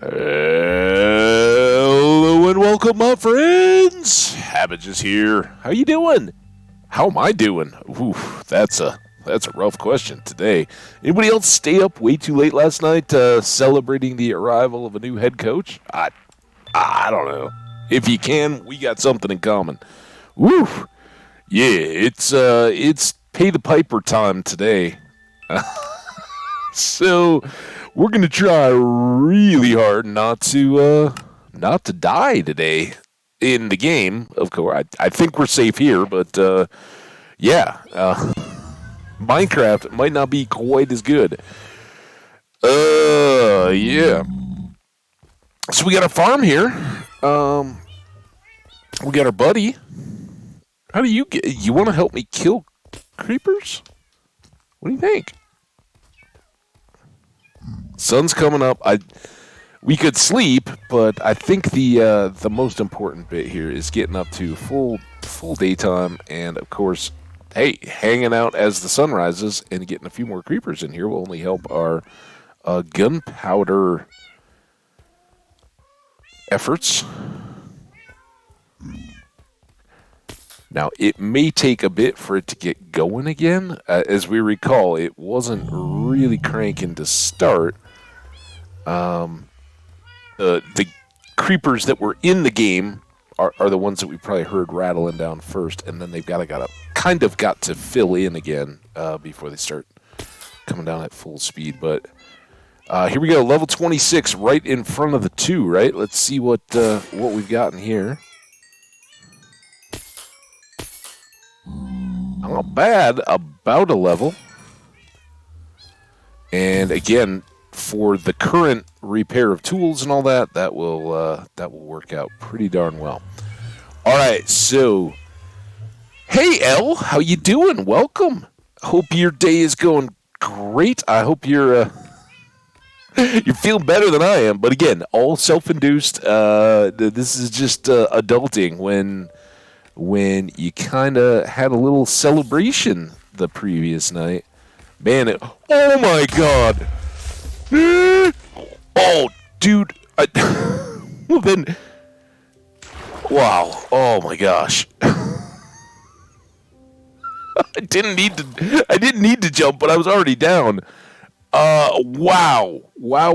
Hello and welcome, my friends. Habit is here. How you doing? How am I doing? Ooh, that's a rough question today. Anybody else stay up way too late last night celebrating the arrival of a new head coach? I don't know. If you can, we got something in common. Woo! Yeah, it's pay the piper time today. So we're gonna try really hard not to die today in the game. Of course, I think we're safe here, but yeah, Minecraft might not be quite as good. Yeah. So we got a farm here. We got our buddy. How do you get? You want to help me kill creepers? What do you think? Sun's coming up. We could sleep, but I think the most important bit here is getting up to full daytime, and of course, hey, hanging out as the sun rises and getting a few more creepers in here will only help our gunpowder efforts. Now, it may take a bit for it to get going again. As we recall, it wasn't really cranking to start. The creepers that were in the game are the ones that we probably heard rattling down first, and then they've got to fill in again before they start coming down at full speed. But here we go, level 26, right in front of the 2. Right? Let's see what we've got in here. Not bad, about a level. And again, for the current repair of tools and all that, that will work out pretty darn well. All right, so hey Elle, how you doing? Welcome. Hope your day is going great. I hope you're you're feeling better than I am. But again, all self-induced. This is just adulting when you kind of had a little celebration the previous night. Man, oh my God. Oh, dude. Well, then, wow. Oh my gosh. I didn't need to jump, but I was already down. Wow. Wow.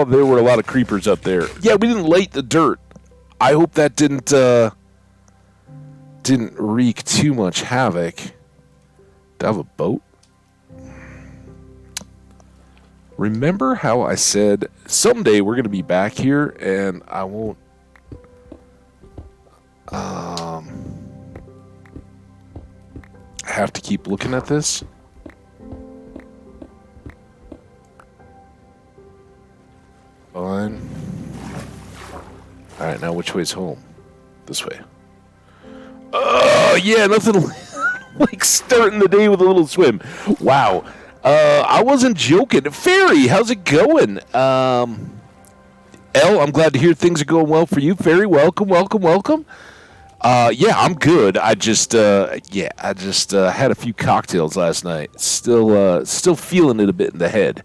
There were a lot of creepers up there. Yeah, we didn't light the dirt. I hope that didn't wreak too much havoc. Do I have a boat? Remember how I said someday we're going to be back here and I won't have to keep looking at this? Fine. Alright, now which way's home? This way. Oh, yeah, nothing like starting the day with a little swim. Wow. I wasn't joking. Fairy, how's it going? Elle, I'm glad to hear things are going well for you. Fairy, welcome. Yeah, I'm good. I just had a few cocktails last night. Still feeling it a bit in the head.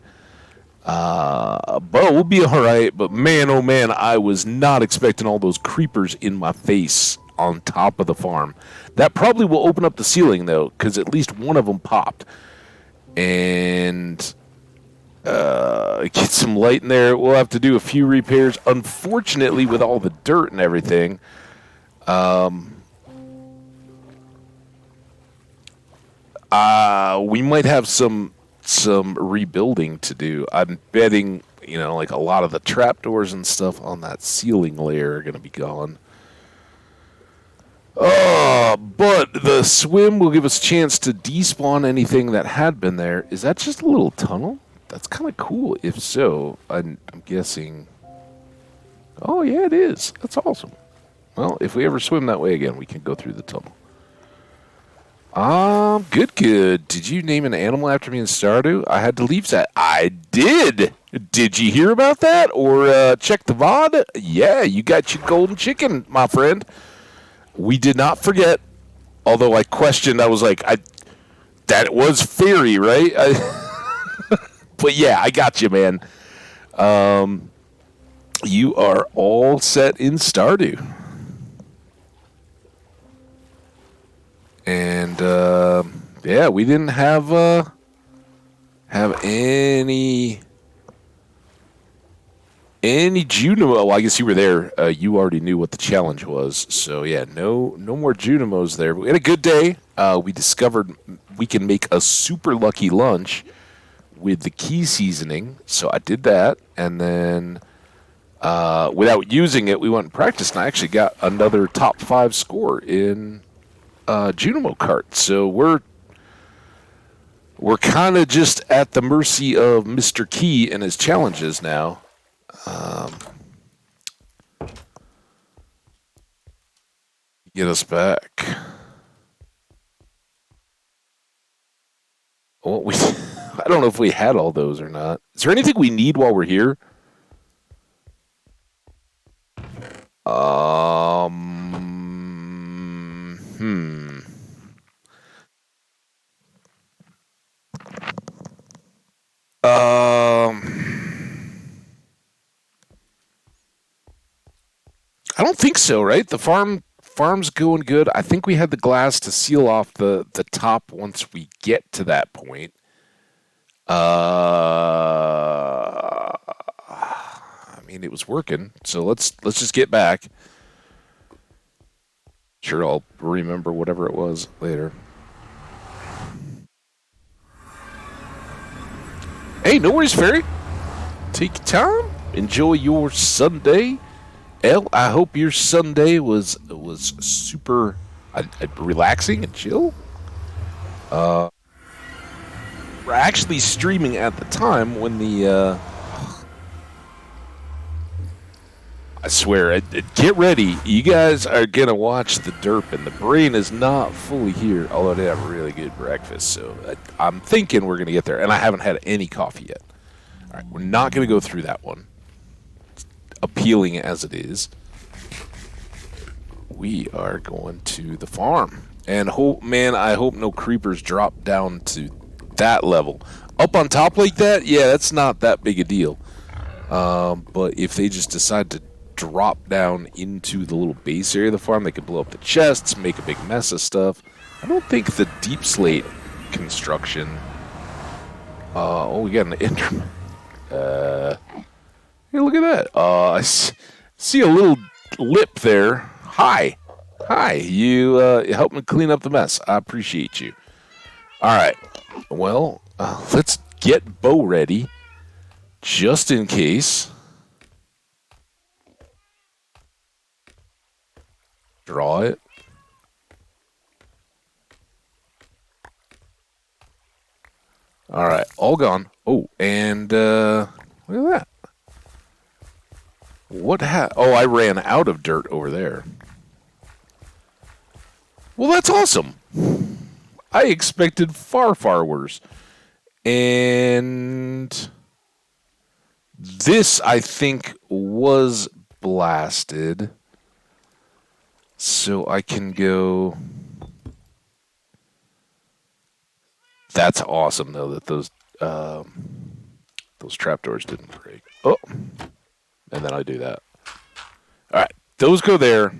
But we'll be all right. But man, oh man, I was not expecting all those creepers in my face on top of the farm. That probably will open up the ceiling though, because at least one of them popped. And get some light in there. We'll have to do a few repairs. Unfortunately, with all the dirt and everything, we might have some rebuilding to do. I'm betting, like a lot of the trapdoors and stuff on that ceiling layer are going to be gone. But the swim will give us a chance to despawn anything that had been there. Is that just a little tunnel? That's kind of cool. If so, I'm guessing... Oh, yeah, it is. That's awesome. Well, if we ever swim that way again, we can go through the tunnel. Good. Did you name an animal after me in Stardew? I had to leave that. I did. Did you hear about that? Or check the VOD? Yeah, you got your golden chicken, my friend. We did not forget, although I questioned, I was like, that was Fairy, right? But yeah, I got you, man. You are all set in Stardew. And yeah, we didn't have any Junimo. Well, I guess you were there. You already knew what the challenge was. So yeah, no more Junimos there. But we had a good day. We discovered we can make a super lucky lunch with the key seasoning. So I did that, and then without using it, we went and practiced, and I actually got another top 5 score in Junimo Kart. So we're kind of just at the mercy of Mr. Key and his challenges now. Get us back. Well, I don't know if we had all those or not. Is there anything we need while we're here? Hmm. I don't think so, right? The farm's going good. I think we had the glass to seal off the top once we get to that point. I mean, it was working, so let's just get back. Sure, I'll remember whatever it was later. Hey, no worries, Fairy. Take your time. Enjoy your Sunday. El, I hope your Sunday was super relaxing and chill. We're actually streaming at the time when the. I swear, get ready. You guys are gonna watch the derp, and the brain is not fully here. Although they have a really good breakfast, so I'm thinking we're gonna get there. And I haven't had any coffee yet. All right, we're not gonna go through that one. Appealing as it is, we are going to the farm. And I hope no creepers drop down to that level. Up on top like that, yeah, that's not that big a deal. But if they just decide to drop down into the little base area of the farm, they could blow up the chests, make a big mess of stuff. I don't think the deep slate construction. We got an Enderman. Hey, look at that. I see a little lip there. Hi. You helped me clean up the mess. I appreciate you. All right. Well, let's get Bo ready, just in case. Draw it. All right, all gone. Oh, and look at that. Oh, I ran out of dirt over there. Well, that's awesome. I expected far, far worse. And this, I think, was blasted. So I can go. That's awesome, though, that those trapdoors didn't break. Oh, and then I do that. All right, those go there.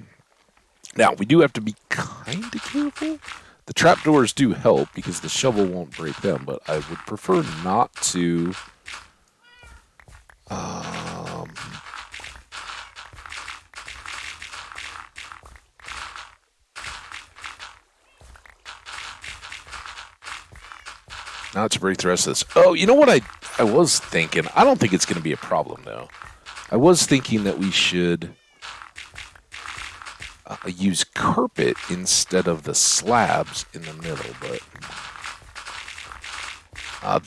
Now, we do have to be kind of careful. The trapdoors do help because the shovel won't break them, but I would prefer not to. Not to break the rest of this. Oh, you know what I was thinking? I don't think it's going to be a problem, though. I was thinking that we should use carpet instead of the slabs in the middle, but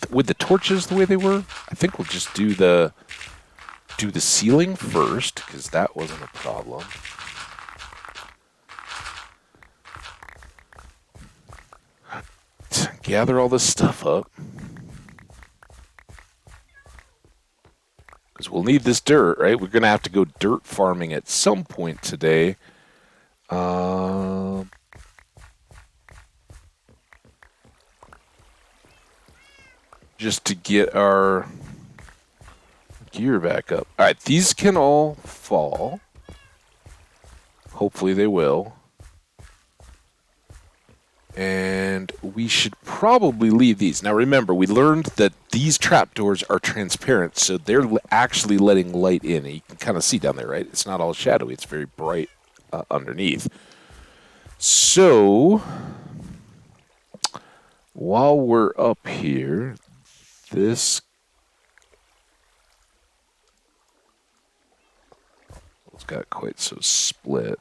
with the torches the way they were, I think we'll just do the ceiling first, because that wasn't a problem. Gather all this stuff up, because we'll need this dirt, right? We're going to have to go dirt farming at some point today. just to get our gear back up. All right, these can all fall. Hopefully they will. And we should probably leave these. Now remember, we learned that these trapdoors are transparent, so they're actually letting light in. You can kind of see down there, right? It's not all shadowy. It's very bright underneath. So, while we're up here, this... It's got quite so split.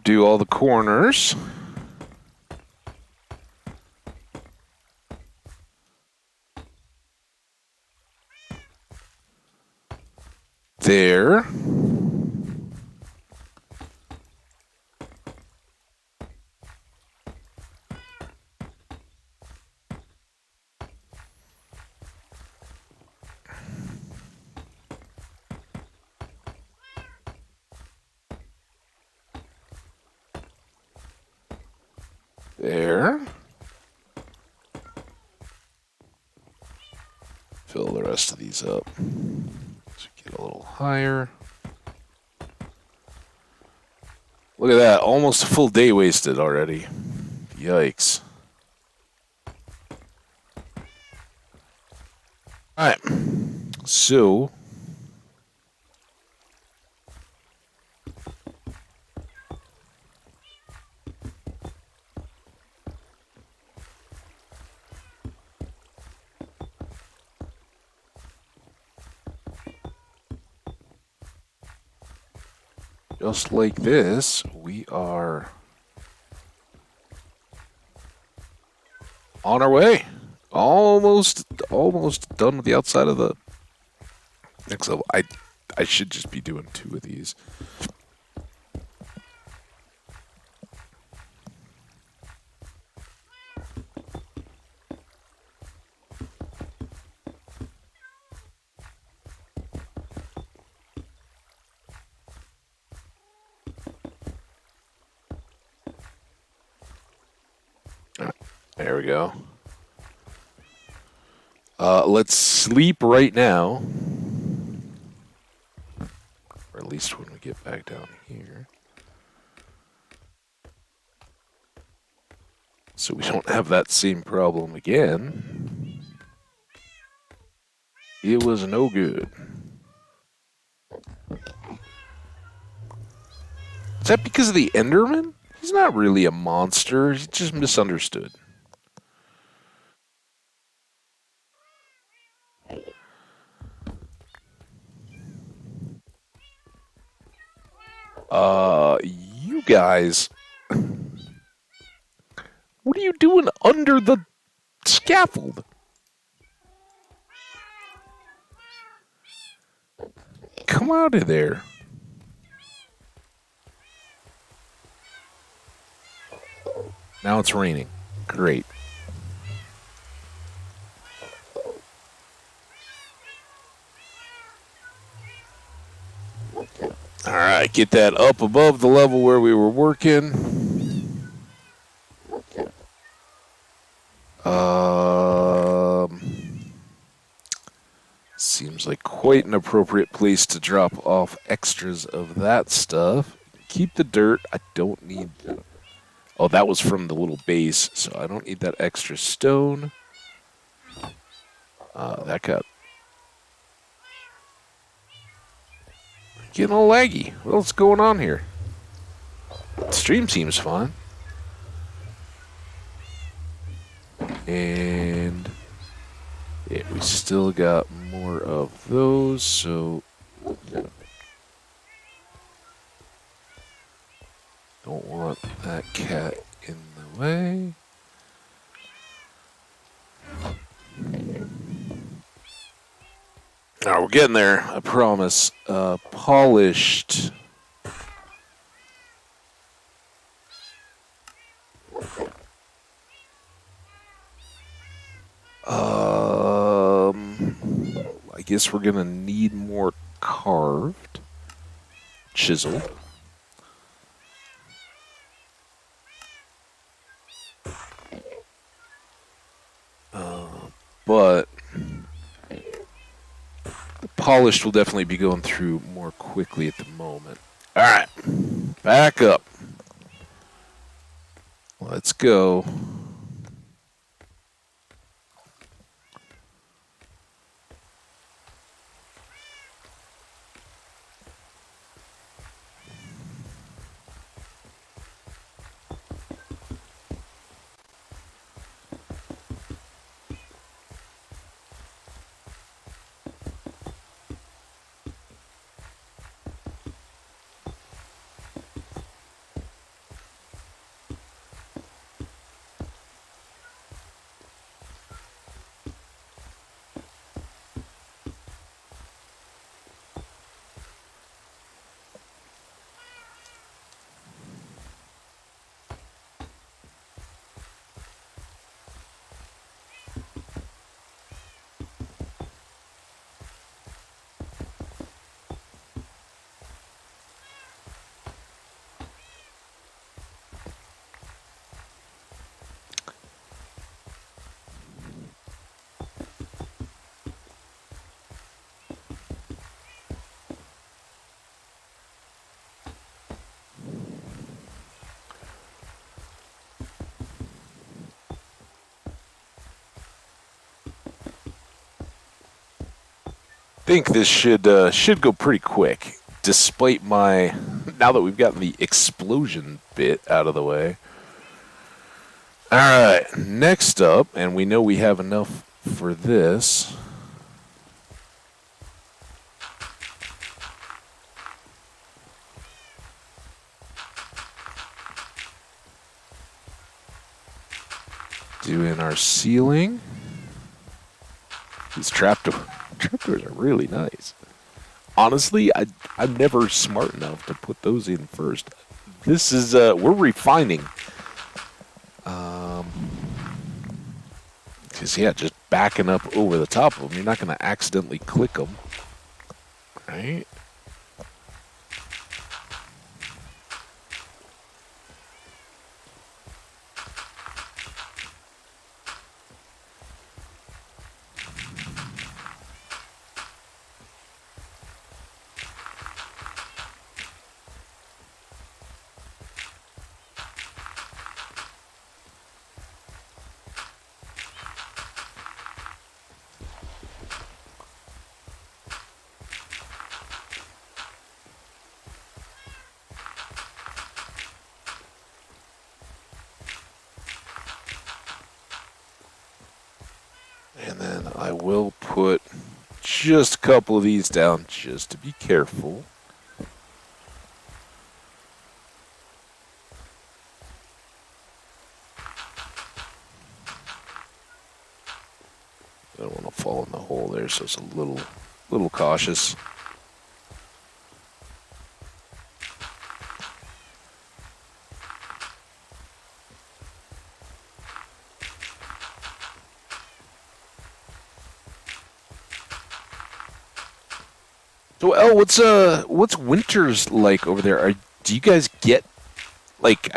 Do all the corners. There. There. Fill the rest of these up. So get a little higher. Look at that. Almost a full day wasted already. Yikes. Alright. So... just like this, we are on our way. Almost done with the outside of the next level. I should just be doing 2 of these. There we go. Let's sleep right now. Or at least when we get back down here. So we don't have that same problem again. It was no good. Is that because of the Enderman? He's not really a monster. He's just misunderstood. You guys... What are you doing under the scaffold? Come out of there. Now it's raining. Great. All right, get that up above the level where we were working. Seems like quite an appropriate place to drop off extras of that stuff. Keep the dirt. I don't need... Oh, that was from the little base, so I don't need that extra stone. That got... Getting all laggy. What's going on here? The stream seems fine. And... yeah, we still got more of those, so... Don't want that cat in the way. Now we're getting there, I promise. Polished. I guess we're gonna need more carved, chiseled. But the polished will definitely be going through more quickly at the moment. All right, back up. Let's go. Think this should go pretty quick, despite my. Now that we've gotten the explosion bit out of the way. All right, next up, and we know we have enough for this. Doing our ceiling. These trapdoors are really nice. Honestly, I'm never smart enough to put those in first. This is we're refining. Because yeah, just backing up over the top of them, you're not going to accidentally click them, right? And then I will put just a couple of these down just to be careful. I don't want to fall in the hole there, so it's a little cautious. So, El, what's winters like over there? Do you guys get like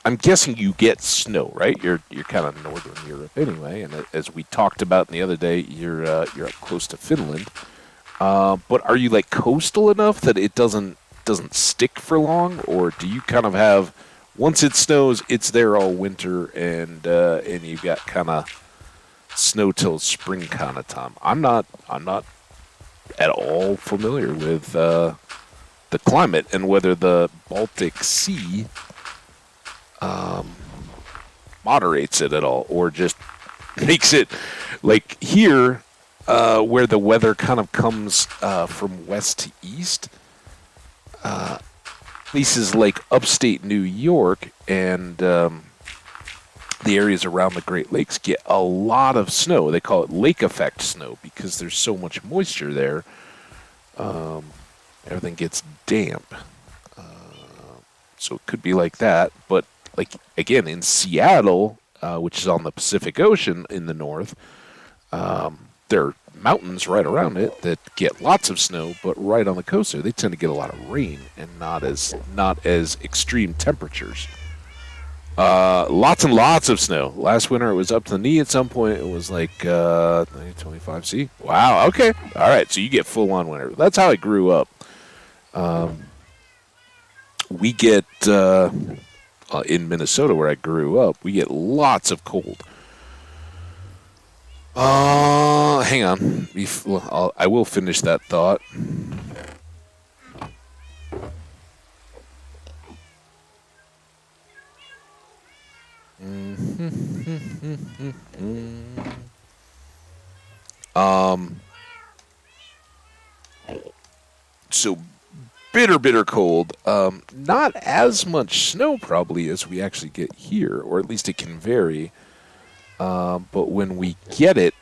I'm guessing you get snow, right? You're kind of northern Europe anyway, and as we talked about the other day, you're up close to Finland. But are you like coastal enough that it doesn't stick for long, or do you kind of have once it snows, it's there all winter, and you've got kind of snow till spring kind of time? I'm not at all familiar with the climate and whether the Baltic Sea moderates it at all, or just makes it like here, where the weather kind of comes from west to east. Places like upstate New York and the areas around the Great Lakes get a lot of snow. They call it lake effect snow because there's so much moisture there. Everything gets damp. So it could be like that. But like again, in Seattle, which is on the Pacific Ocean in the north, there are mountains right around it that get lots of snow, but right on the coast there, they tend to get a lot of rain and not as extreme temperatures. Lots and lots of snow. Last winter it was up to the knee. At some point it was like 25 C. Wow. Okay. All right. So you get full on winter. That's how I grew up. We get in Minnesota where I grew up. We get lots of cold. Hang on. I will finish that thought. So bitter cold. Not as much snow probably as we actually get here, or at least it can vary. But when we get it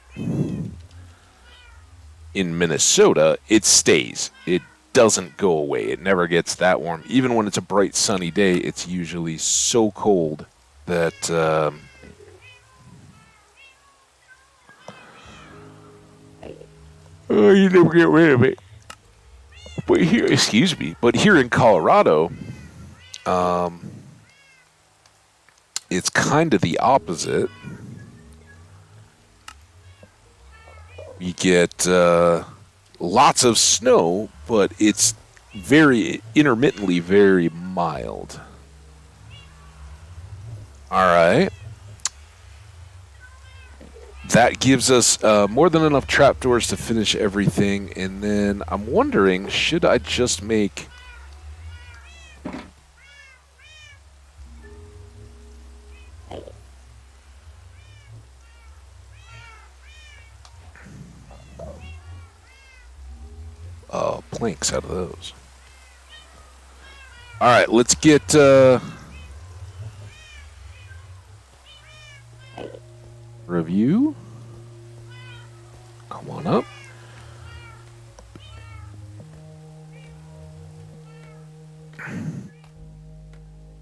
in Minnesota, it stays. It doesn't go away. It never gets that warm. Even when it's a bright sunny day, it's usually so cold that you never get rid of it. But here, excuse me, but here in Colorado, it's kind of the opposite. You get lots of snow, but it's very intermittently very mild. All right. That gives us more than enough trapdoors to finish everything, and then I'm wondering, should I just make... planks out of those. All right, let's get... review. Come on up.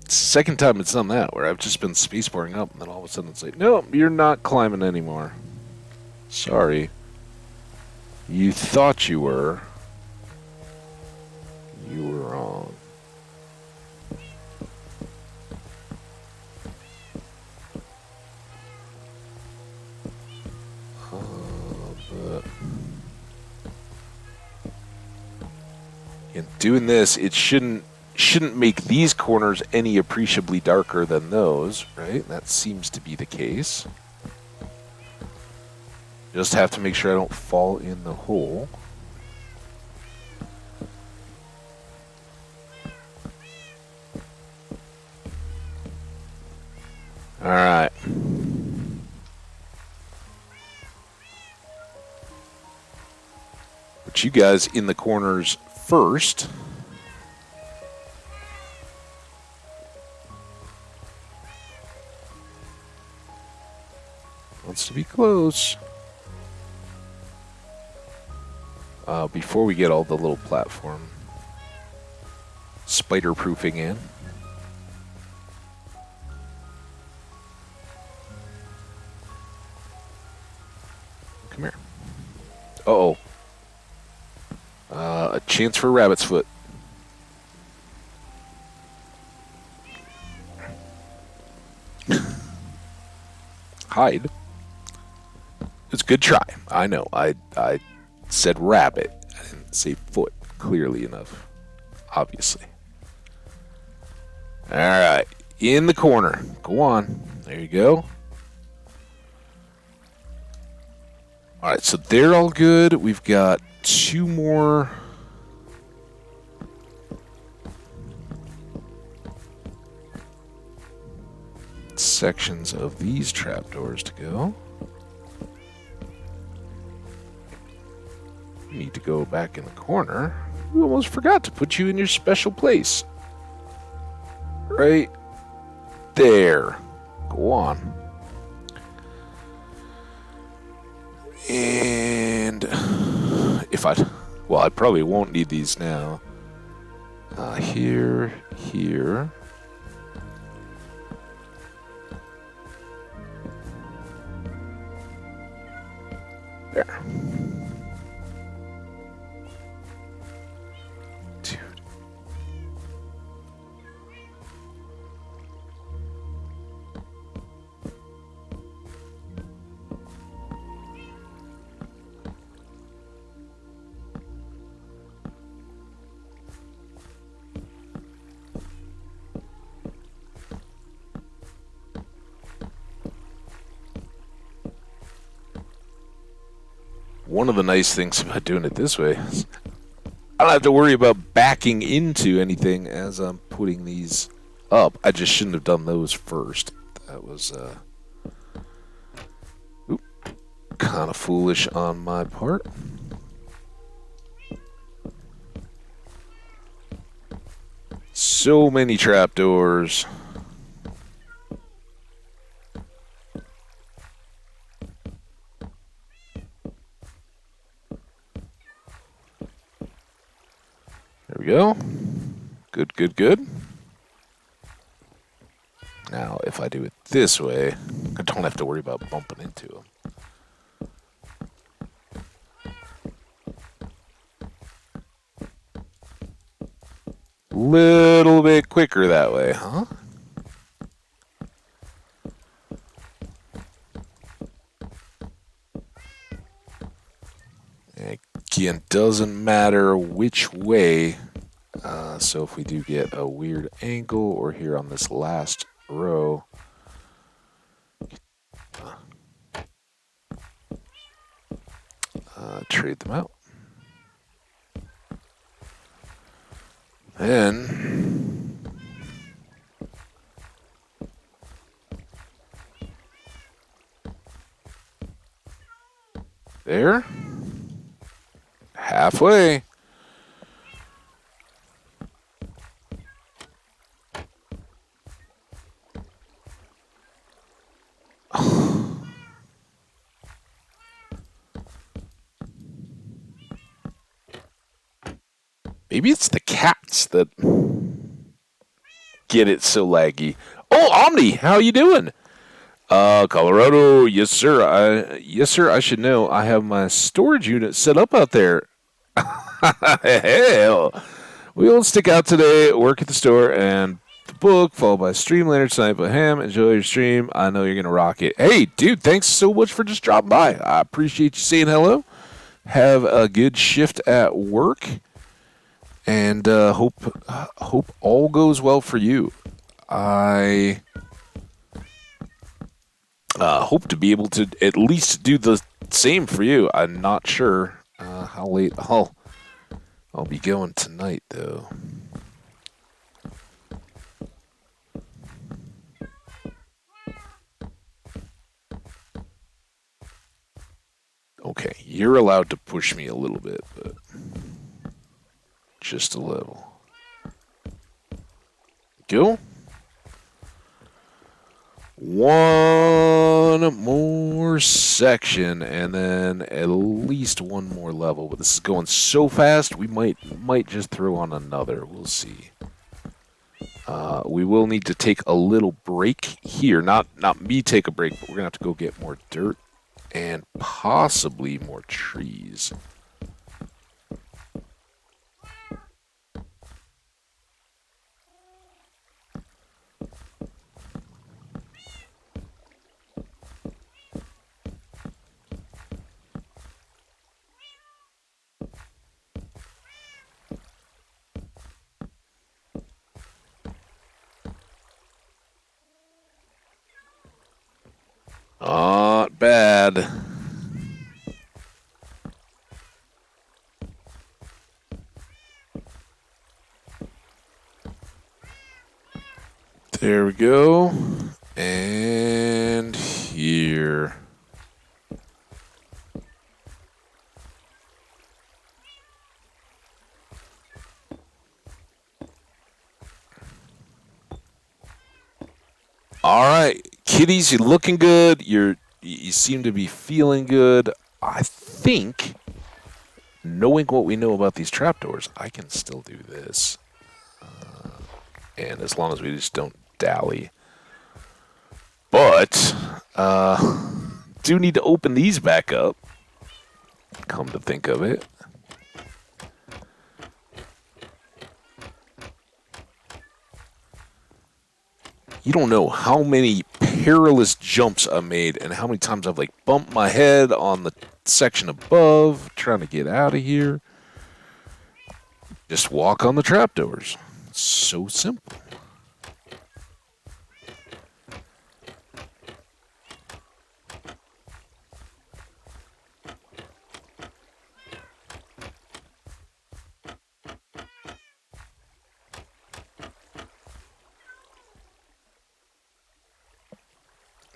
It's the second time it's done that, where I've just been spacebarring up, and then all of a sudden it's like, no, you're not climbing anymore. Sorry. You thought you were. You were wrong. In doing this, it shouldn't make these corners any appreciably darker than those, right? That seems to be the case. Just have to make sure I don't fall in the hole. All right. Put you guys in the corners first. Wants to be close. Before we get all the little platform spider-proofing in. Come here. Uh-oh. A chance for rabbit's foot. Hide. It's a good try. I know. I said rabbit. I didn't say foot clearly enough. Obviously. Alright. In the corner. Go on. There you go. Alright, so they're all good. We've got 2 more. Sections of these trapdoors to go. You need to go back in the corner. We almost forgot to put you in your special place. Right there. Go on. And if I probably won't need these now. Here. There. One of the nice things about doing it this way is I don't have to worry about backing into anything as I'm putting these up. I just shouldn't have done those first. That was kind of foolish on my part. So many trapdoors. There we go. Good, good, good. Now, if I do it this way, I don't have to worry about bumping into them. Little bit quicker that way, huh? Again, doesn't matter which way. So if we do get a weird angle, or here on this last row, trade them out. Then there, halfway. Maybe it's the cats that get it so laggy. Oh, Omni, how you doing? Colorado, yes sir. Yes sir. I should know. I have my storage unit set up out there. Hell, we won't stick out today. Work at the store and the book, followed by stream later tonight. But Ham, enjoy your stream. I know you're gonna rock it. Hey, dude, thanks so much for just dropping by. I appreciate you saying hello. Have a good shift at work. And hope all goes well for you. I hope to be able to at least do the same for you. I'm not sure how late I'll be going tonight, though. Okay, you're allowed to push me a little bit, but just a little. Go. One more section, and then at least one more level. But this is going so fast, we might just throw on another. We'll see. We will need to take a little break here. Not me take a break, but we're gonna have to go get more dirt and possibly more trees. Not bad. There we go. And here. All right, kitties, you're looking good. You seem to be feeling good. I think, knowing what we know about these trapdoors, I can still do this. And as long as we just don't dally. But, do need to open these back up. Come to think of it. You don't know how many perilous jumps I made and how many times I've bumped my head on the section above trying to get out of here. Just walk on the trapdoors. It's so simple.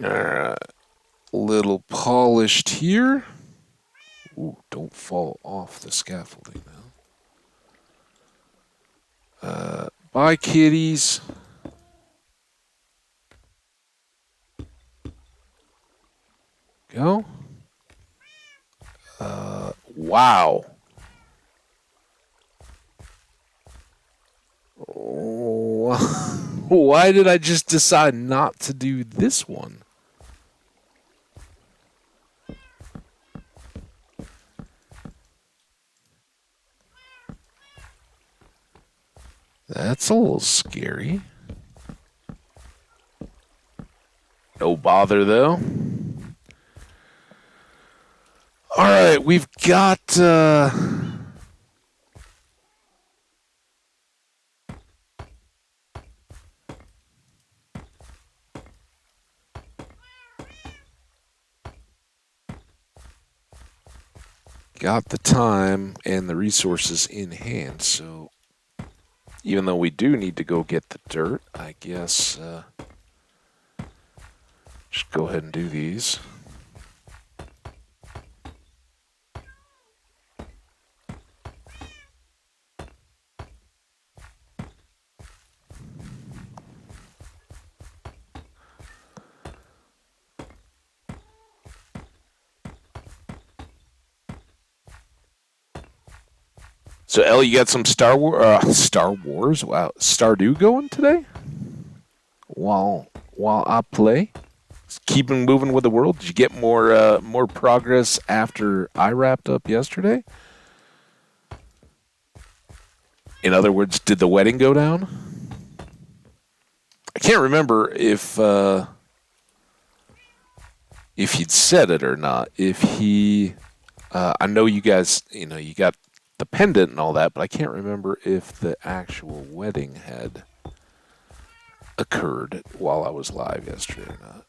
Alright. Little polished here. Ooh, don't fall off the scaffolding now. Bye, kitties. Go. Wow. Oh, why did I just decide not to do this one? That's a little scary. No bother, though. All right, we've got... got the time and the resources in hand, so even though we do need to go get the dirt, I guess just go ahead and do these. So, El, you got some Star Wars? Wow, Stardew going today? While I play, just keeping moving with the world. Did you get more progress after I wrapped up yesterday? In other words, did the wedding go down? I can't remember if he'd said it or not. If he, I know you guys, you got the pendant and all that, but I can't remember if the actual wedding had occurred while I was live yesterday or not.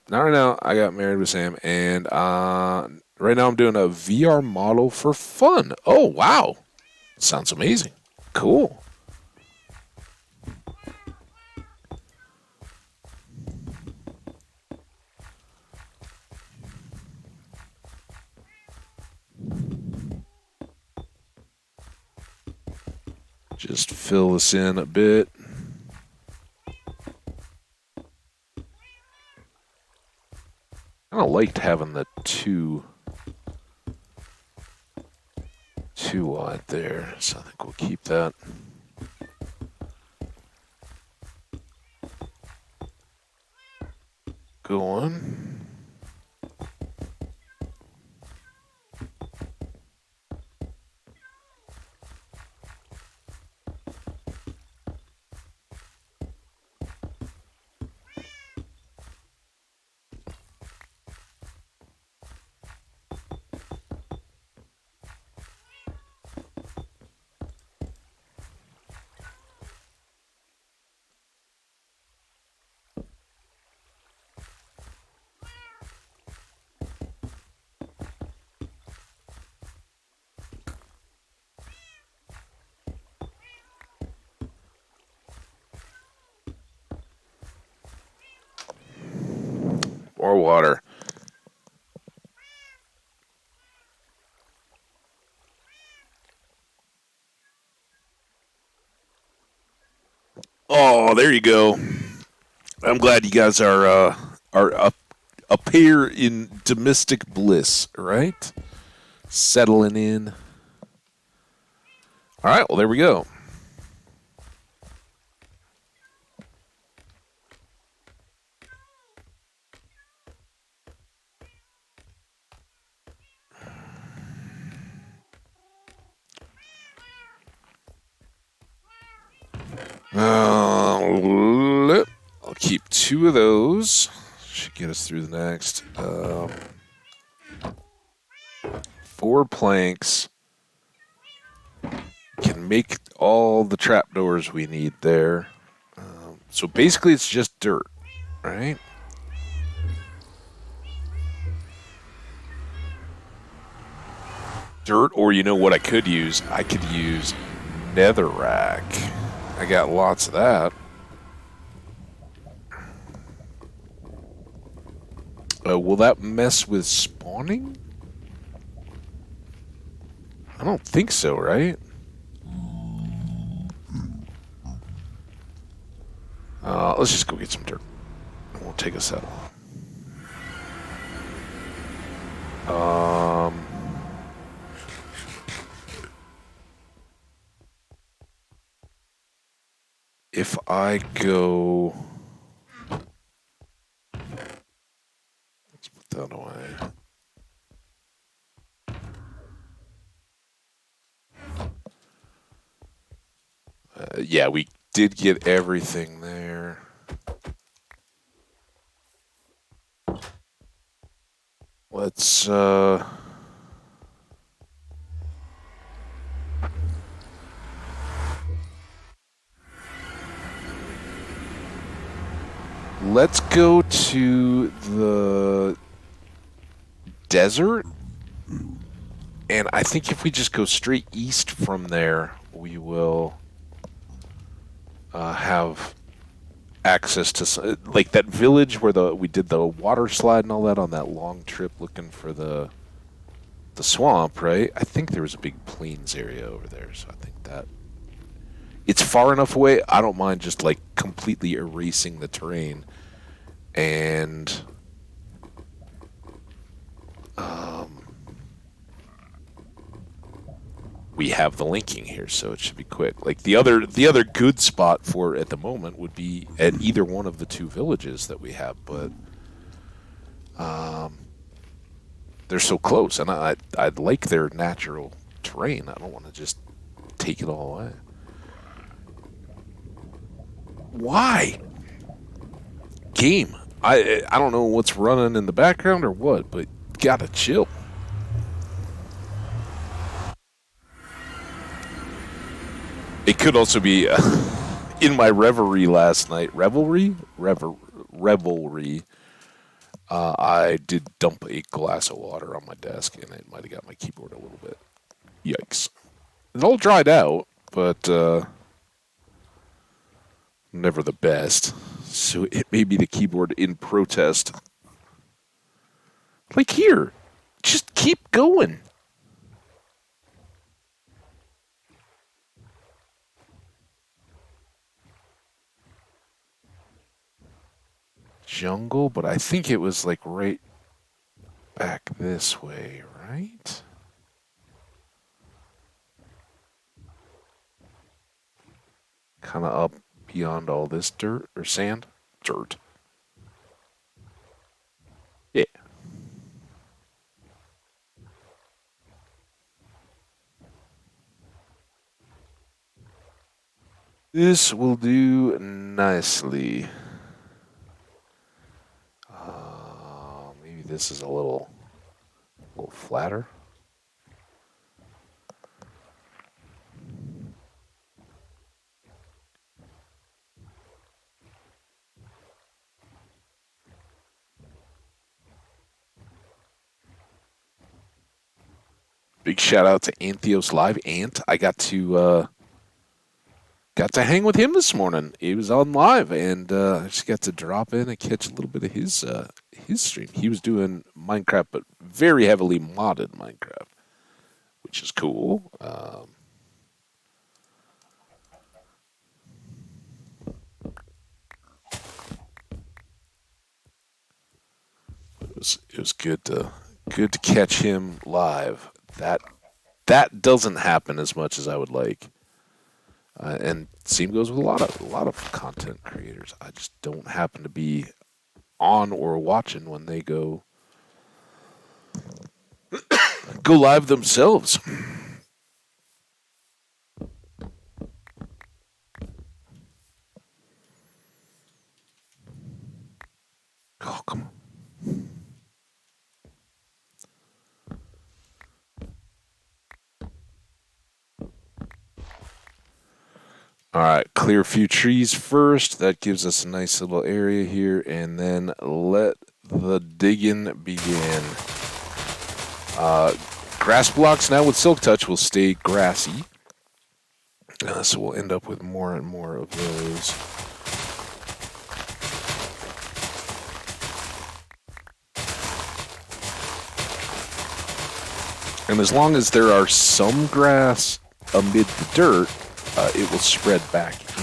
Not right now. I got married with Sam, and right now I'm doing a VR model for fun. Oh, wow. Sounds amazing. Cool. Just fill this in a bit. I kind of liked having the two wide there, so I think we'll keep that. Going. More water. Oh, there you go. I'm glad you guys are up here in domestic bliss, right? Settling in. All right, well there we go. I'll keep 2 of those. Should get us through the next. 4 planks. Can make all the trapdoors we need there. So basically it's just dirt, right? Dirt, or you know what I could use? I could use netherrack. I got lots of that. Will that mess with spawning? I don't think so, right? Let's just go get some dirt. It won't take us that long. If I go... Let's put that away. Yeah, we did get everything there. Let's, let's go to the desert. And I think if we just go straight east from there, we will have access to like that village where we did the water slide and all that on that long trip looking for the swamp, right? I think there was a big plains area over there, so I think that it's far enough away. I don't mind just like completely erasing the terrain and we have the linking here, so it should be quick. Like the other good spot for at the moment would be at either one of the two villages that we have, but they're so close, and I'd like their natural terrain. I don't want to just take it all away. Why? Game. I don't know what's running in the background or what, but gotta chill. It could also be in my reverie last night. Revelry? Revelry. I did dump a glass of water on my desk, and it might have got my keyboard a little bit. Yikes. It all dried out, but never the best. So it may be the keyboard in protest. Like here, just keep going. Jungle, but I think it was like right back this way, right? Kind of up beyond all this dirt or sand? Dirt. Yeah. This will do nicely. Maybe this is a little flatter. Big shout out to Antheos Live. Ant, I got to hang with him this morning. He was on live, and I just got to drop in and catch a little bit of his stream. He was doing Minecraft, but very heavily modded Minecraft, which is cool. It was good to catch him live. That doesn't happen as much as I would like. And same goes with a lot of content creators. I just don't happen to be on or watching when they go live themselves. Oh, come on. All right, clear a few trees first. That gives us a nice little area here, and then let the digging begin. Grass blocks now with Silk Touch will stay grassy, so we'll end up with more and more of those. And as long as there are some grass amid the dirt, it will spread back into the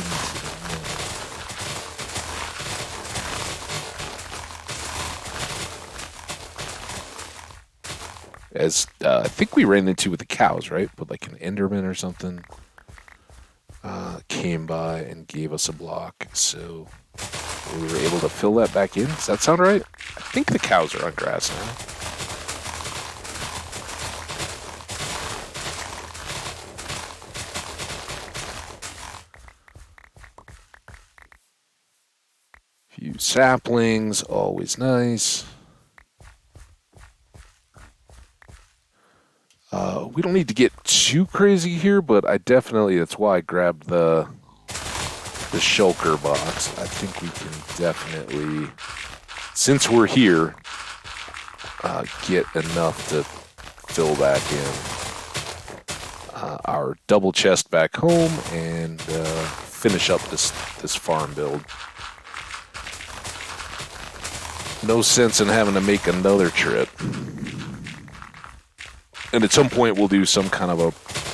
mill. As I think we ran into with the cows, right? But like an Enderman or something came by and gave us a block, so we were able to fill that back in. Does that sound right? I think the cows are on grass now. Few saplings, always nice. We don't need to get too crazy here, but I definitely, that's why I grabbed the shulker box. I think we can definitely, since we're here, get enough to fill back in our double chest back home and finish up this farm build. No sense in having to make another trip. And at some point we'll do some kind of a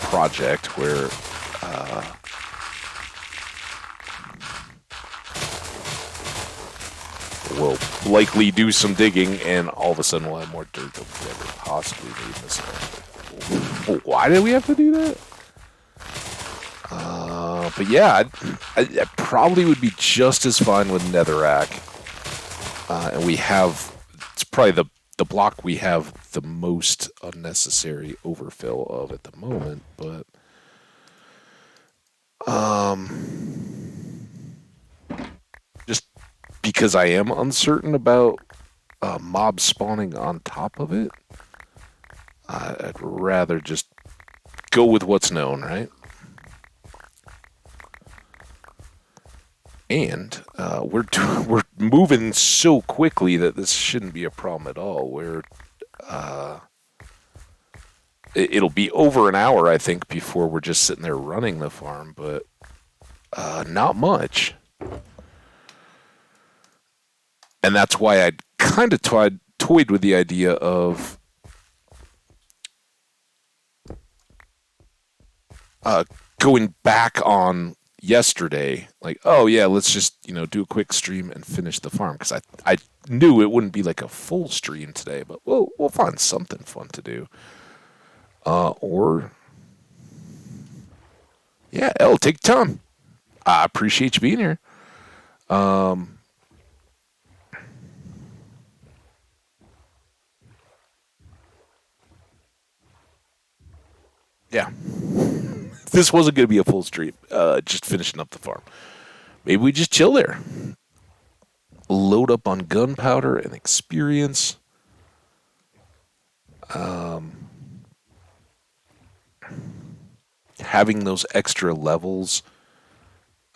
project where we'll likely do some digging and all of a sudden we'll have more dirt than we ever possibly need in this land. Why did we have to do that? But yeah, I probably would be just as fine with netherrack. And we have, it's probably the block we have the most unnecessary overfill of at the moment, but just because I am uncertain about mobs spawning on top of it, I'd rather just go with what's known, right? And we're moving so quickly that this shouldn't be a problem at all. It'll be over an hour, I think, before we're just sitting there running the farm, but not much. And that's why I kind of toyed with the idea of going back on yesterday, like, oh yeah, let's just do a quick stream and finish the farm, because I knew it wouldn't be like a full stream today, but we'll find something fun to do. Or yeah, it'll take time. I appreciate you being here. Yeah. This wasn't going to be a full stream, just finishing up the farm. Maybe we just chill there. Load up on gunpowder and experience. Having those extra levels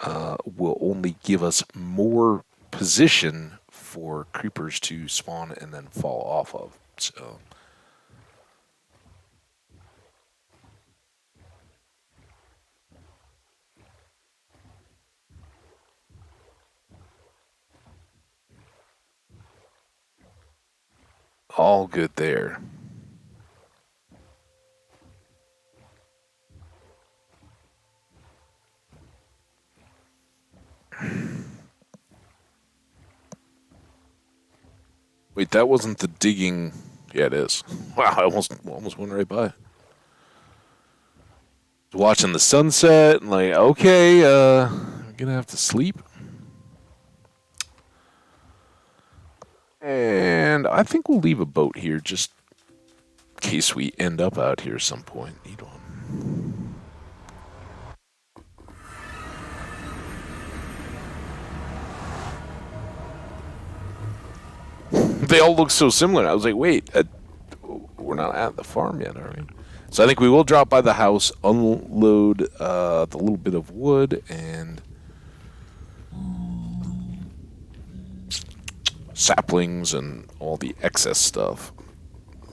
will only give us more position for creepers to spawn and then fall off of. So all good there. Wait, that wasn't the digging. Yeah, it is. Wow, I almost went right by. Watching the sunset and like, okay, I'm gonna have to sleep. And I think we'll leave a boat here just in case we end up out here some point. Need one. They all look so similar. I was like, wait, we're not at the farm yet, are we? So I think we will drop by the house, unload the little bit of wood, and saplings and all the excess stuff.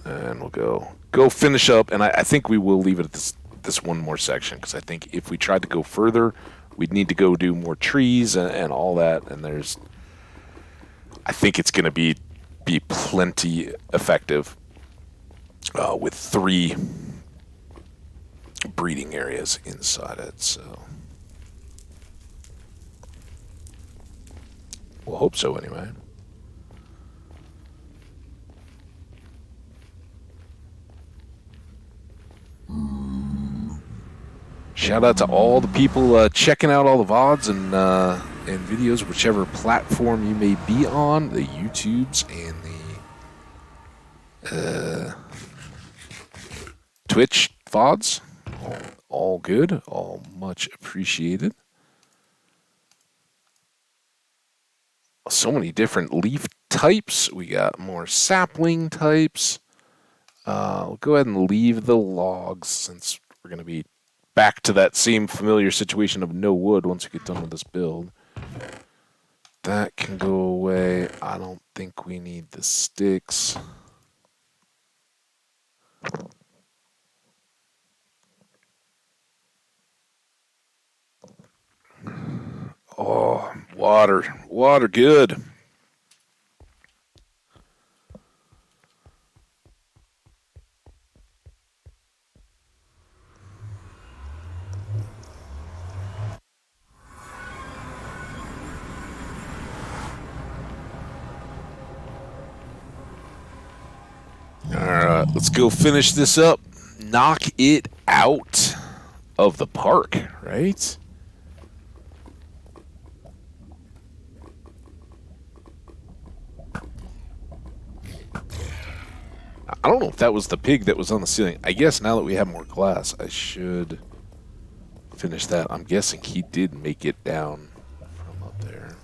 And we'll go finish up, and I think we will leave it at this one more section, because I think if we tried to go further, we'd need to go do more trees and all that, and I think it's going to be plenty effective with 3 breeding areas inside it. So we'll hope so anyway. Shout out to all the people checking out all the VODs and videos, whichever platform you may be on, the YouTubes and the Twitch VODs. All good, all much appreciated. So many different leaf types. We got more sapling types. We'll go ahead and leave the logs since we're going to be back to that same familiar situation of no wood once we get done with this build. That can go away. I don't think we need the sticks. Oh, water. Water, good. Alright, let's go finish this up. Knock it out of the park, right? I don't know if that was the pig that was on the ceiling. I guess now that we have more glass, I should finish that. I'm guessing he did make it down from up there.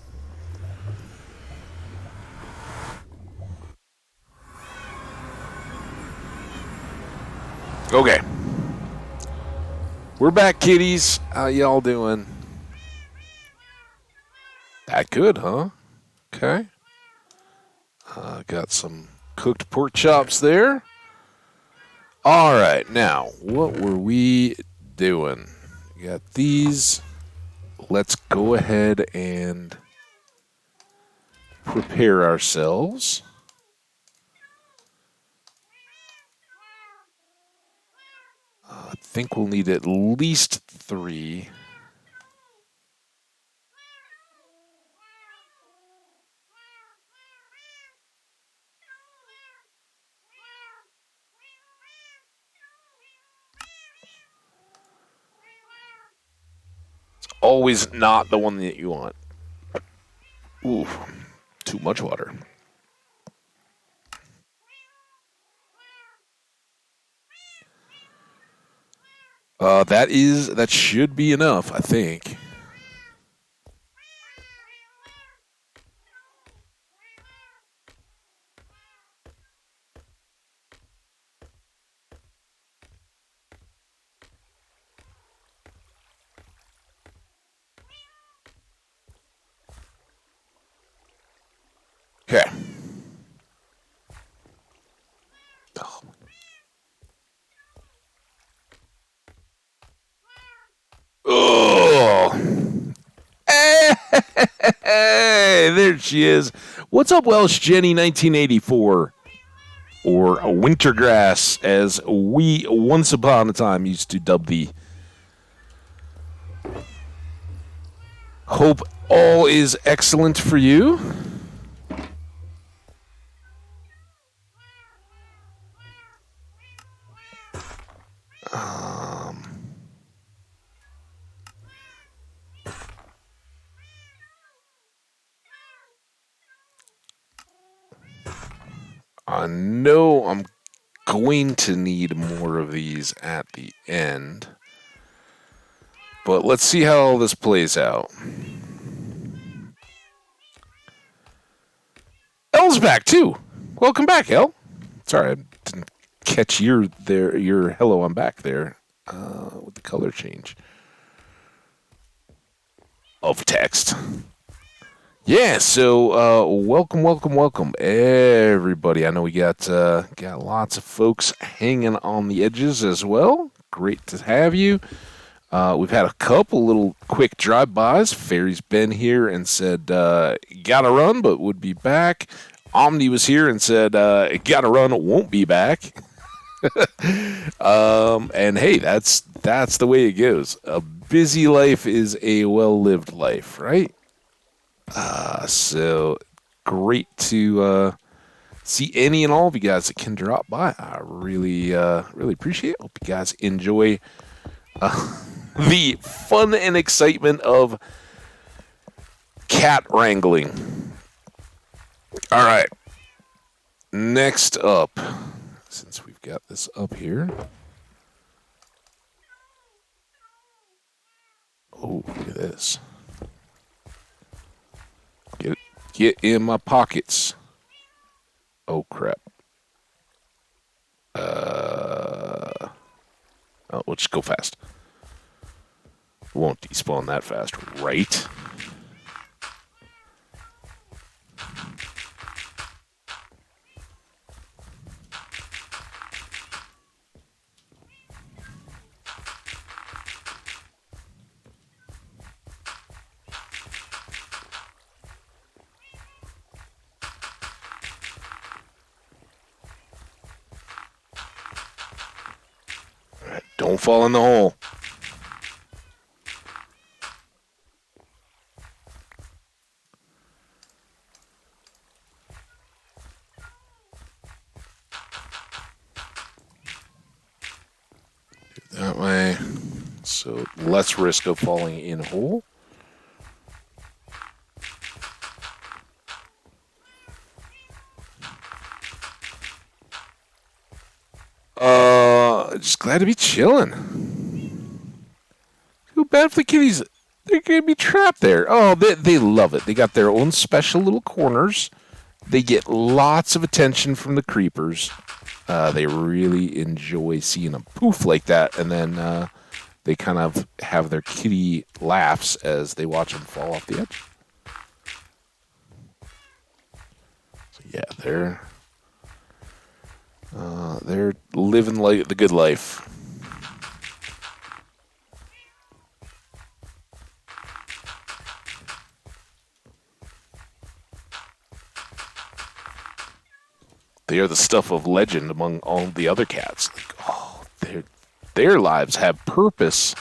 Okay. We're back, kitties. How y'all doing? That good, huh? Okay. Got some cooked pork chops there. All right, now, what were we doing? We got these. Let's go ahead and prepare ourselves. I think we'll need at least 3. It's always not the one that you want. Ooh, too much water. That should be enough, I think. Okay. Oh. Hey, there she is. What's up, Welsh Jenny 1984? Or Wintergrass, as we once upon a time used to dub thee. Hope all is excellent for you. I know I'm going to need more of these at the end. But let's see how all this plays out. Elle's back too. Welcome back, Elle. Sorry, I didn't catch your hello, I'm back there with the color change of text. Yeah, so welcome, everybody. I know we got lots of folks hanging on the edges as well. Great to have you. We've had a couple little quick drive-bys. Fairy's been here and said, gotta run, but would be back. Omni was here and said, gotta run, won't be back. And hey, that's the way it goes. A busy life is a well-lived life, right? So great to see any and all of you guys that can drop by. I really appreciate it. Hope you guys enjoy the fun and excitement of cat wrangling. All right, next up, since we've got this up here. Oh, look at this. Get in my pockets. Oh, crap. Oh, we'll just go fast. Won't despawn that fast, right? Don't fall in the hole. That way. So less risk of falling in a hole. Just glad to be chilling. Feel bad for the kitties. They're gonna be trapped there. Oh, they love it. They got their own special little corners. They get lots of attention from the creepers. They really enjoy seeing them poof like that, and then they kind of have their kitty laughs as they watch them fall off the edge. So yeah, they're living the good life. They are the stuff of legend among all the other cats. Like, oh, their lives have purpose.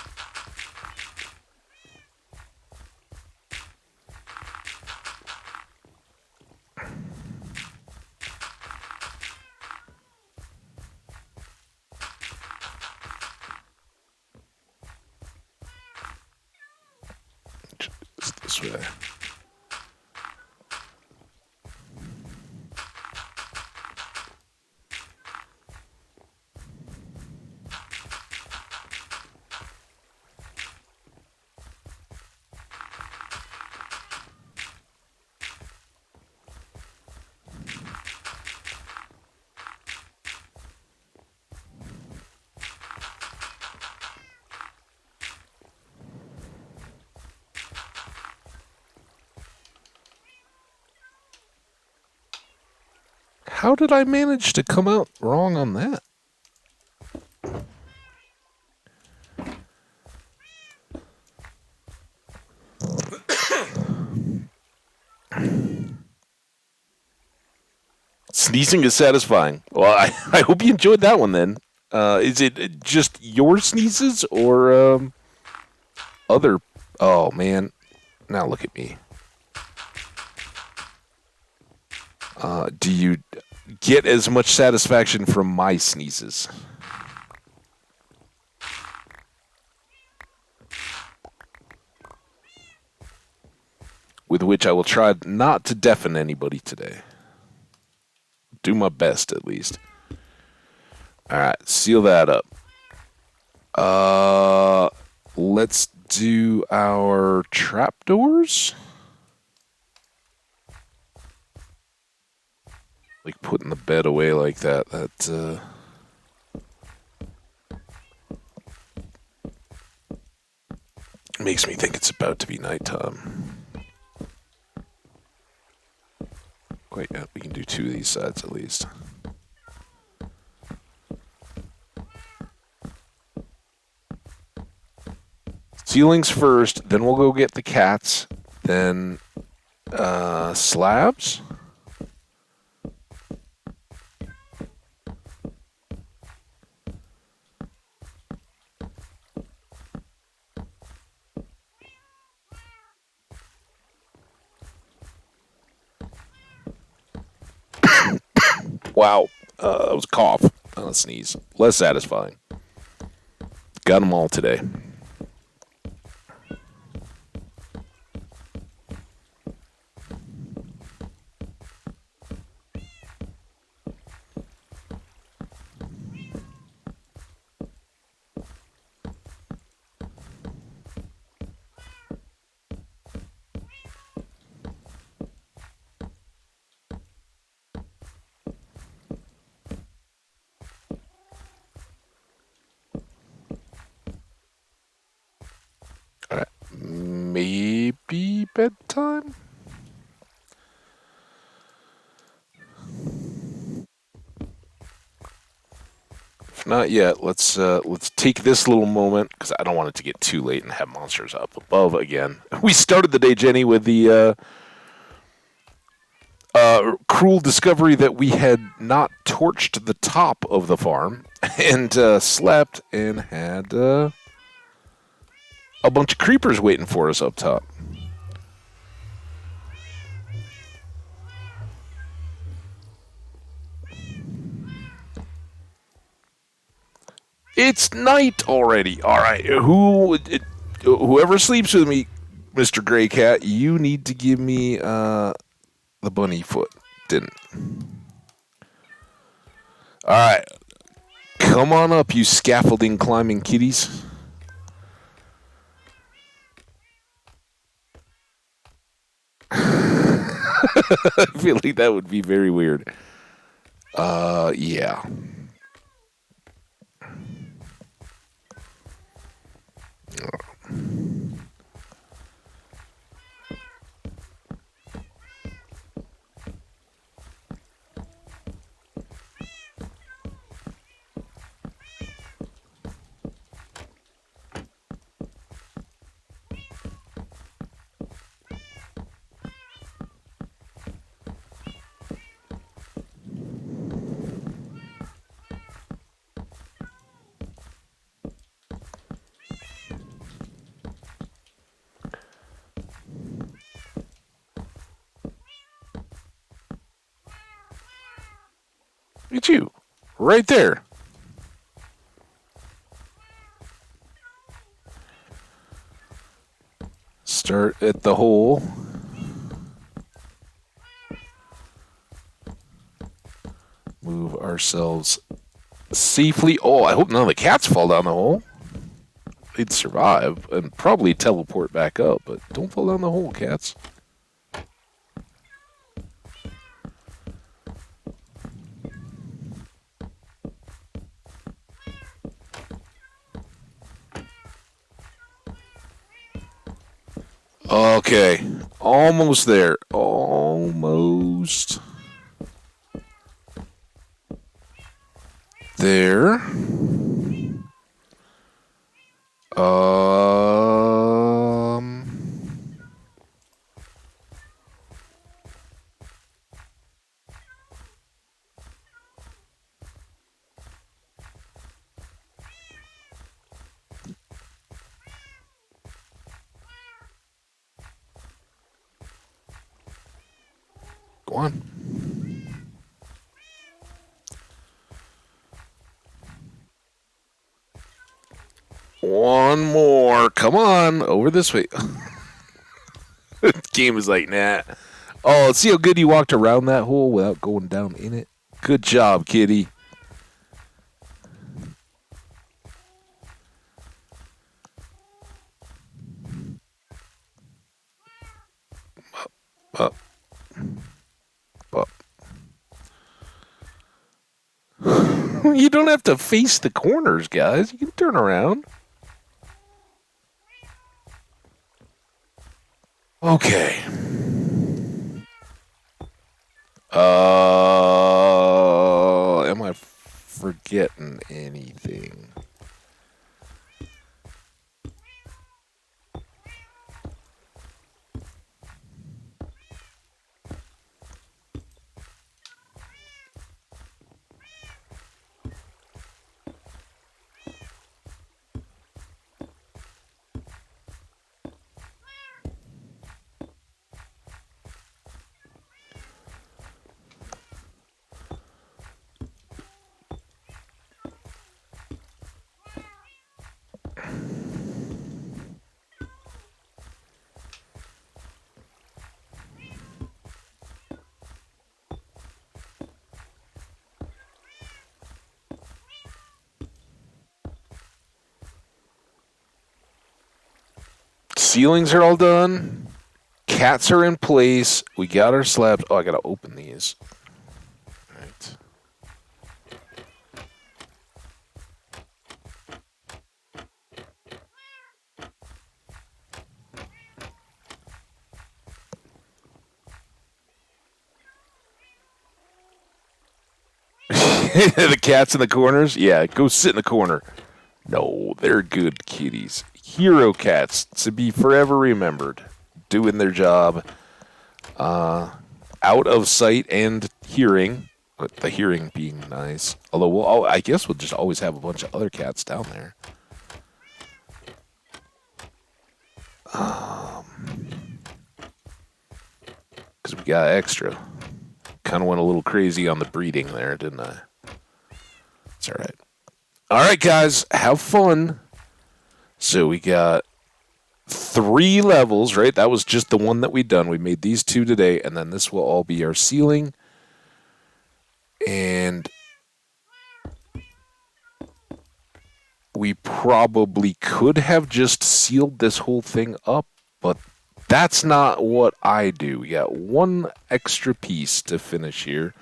Just this way. How did I manage to come out wrong on that? Sneezing is satisfying. Well, I hope you enjoyed that one then. Is it just your sneezes or other? Oh, man. Now look at me. Do you get as much satisfaction from my sneezes? With which I will try not to deafen anybody today. Do my best, at least. Alright, seal that up. Let's do our trapdoors. Like putting the bed away like that. That, makes me think it's about to be nighttime. Quite yet. We can do two of these sides at least. Ceilings first, then we'll go get the cats, then slabs. Wow. That was a cough, not a sneeze. Less satisfying. Got them all today. All right. Maybe bedtime? If not yet, let's take this little moment because I don't want it to get too late and have monsters up above again. We started the day, Jenny, with the cruel discovery that we had not torched the top of the farm and slept and had a bunch of creepers waiting for us up top. It's night already. All right, whoever sleeps with me, Mr. Gray Cat, you need to give me the bunny foot. Didn't. All right, come on up, you scaffolding climbing kitties. I feel like that would be very weird. Yeah. It's you. Right there. Start at the hole. Move ourselves safely. Oh, I hope none of the cats fall down the hole. They'd survive and probably teleport back up, but don't fall down the hole, cats. Okay. Almost there. Almost there. Go on. One more. Come on. Over this way. The game is like, nah. Oh, see how good you walked around that hole without going down in it? Good job, kitty. Up, up. You don't have to face the corners, guys. You can turn around. Okay. Am I forgetting anything? ceilings are all done. Cats are in place. We got our slabs. Oh, I gotta open these. Right. The cats in the corners? Yeah, go sit in the corner. No, they're good kitties. Hero cats to be forever remembered. Doing their job. Out of sight and hearing. But the hearing being nice. Although, I guess we'll just always have a bunch of other cats down there. Because we got extra. Kind of went a little crazy on the breeding there, didn't I? It's alright. Alright, guys. Have fun. So we got 3 levels, right? That was just the one that we done. We made these 2 today, and then this will all be our ceiling. And we probably could have just sealed this whole thing up, but that's not what I do. We got 1 extra piece to finish here.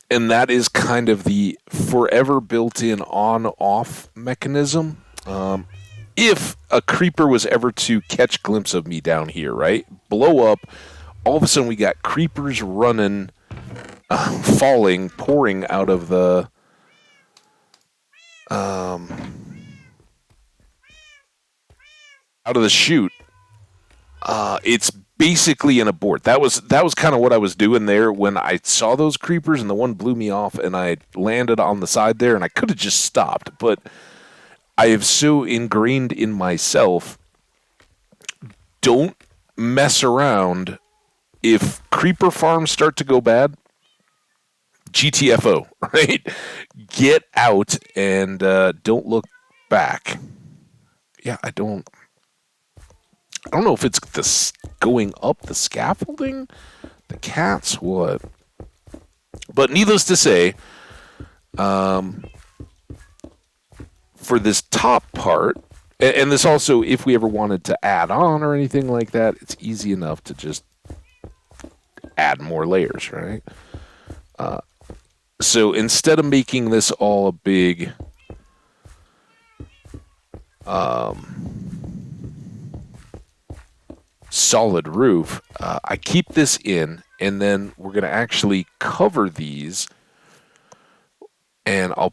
And that is kind of the forever built-in on-off mechanism. If a creeper was ever to catch a glimpse of me down here, right? Blow up, all of a sudden we got creepers running, falling, pouring out of the... out of the chute. It's basically an abort. That was kind of what I was doing there when I saw those creepers and the one blew me off and I landed on the side there and I could have just stopped, but I have so ingrained in myself, don't mess around. If creeper farms start to go bad, GTFO, right? Get out and don't look back. Yeah, I don't know if it's this going up the scaffolding, the cats, what. But needless to say, for this top part, and this also, if we ever wanted to add on or anything like that, it's easy enough to just add more layers, right? So instead of making this all a big... solid roof, I keep this in, and then we're going to actually cover these, and I'll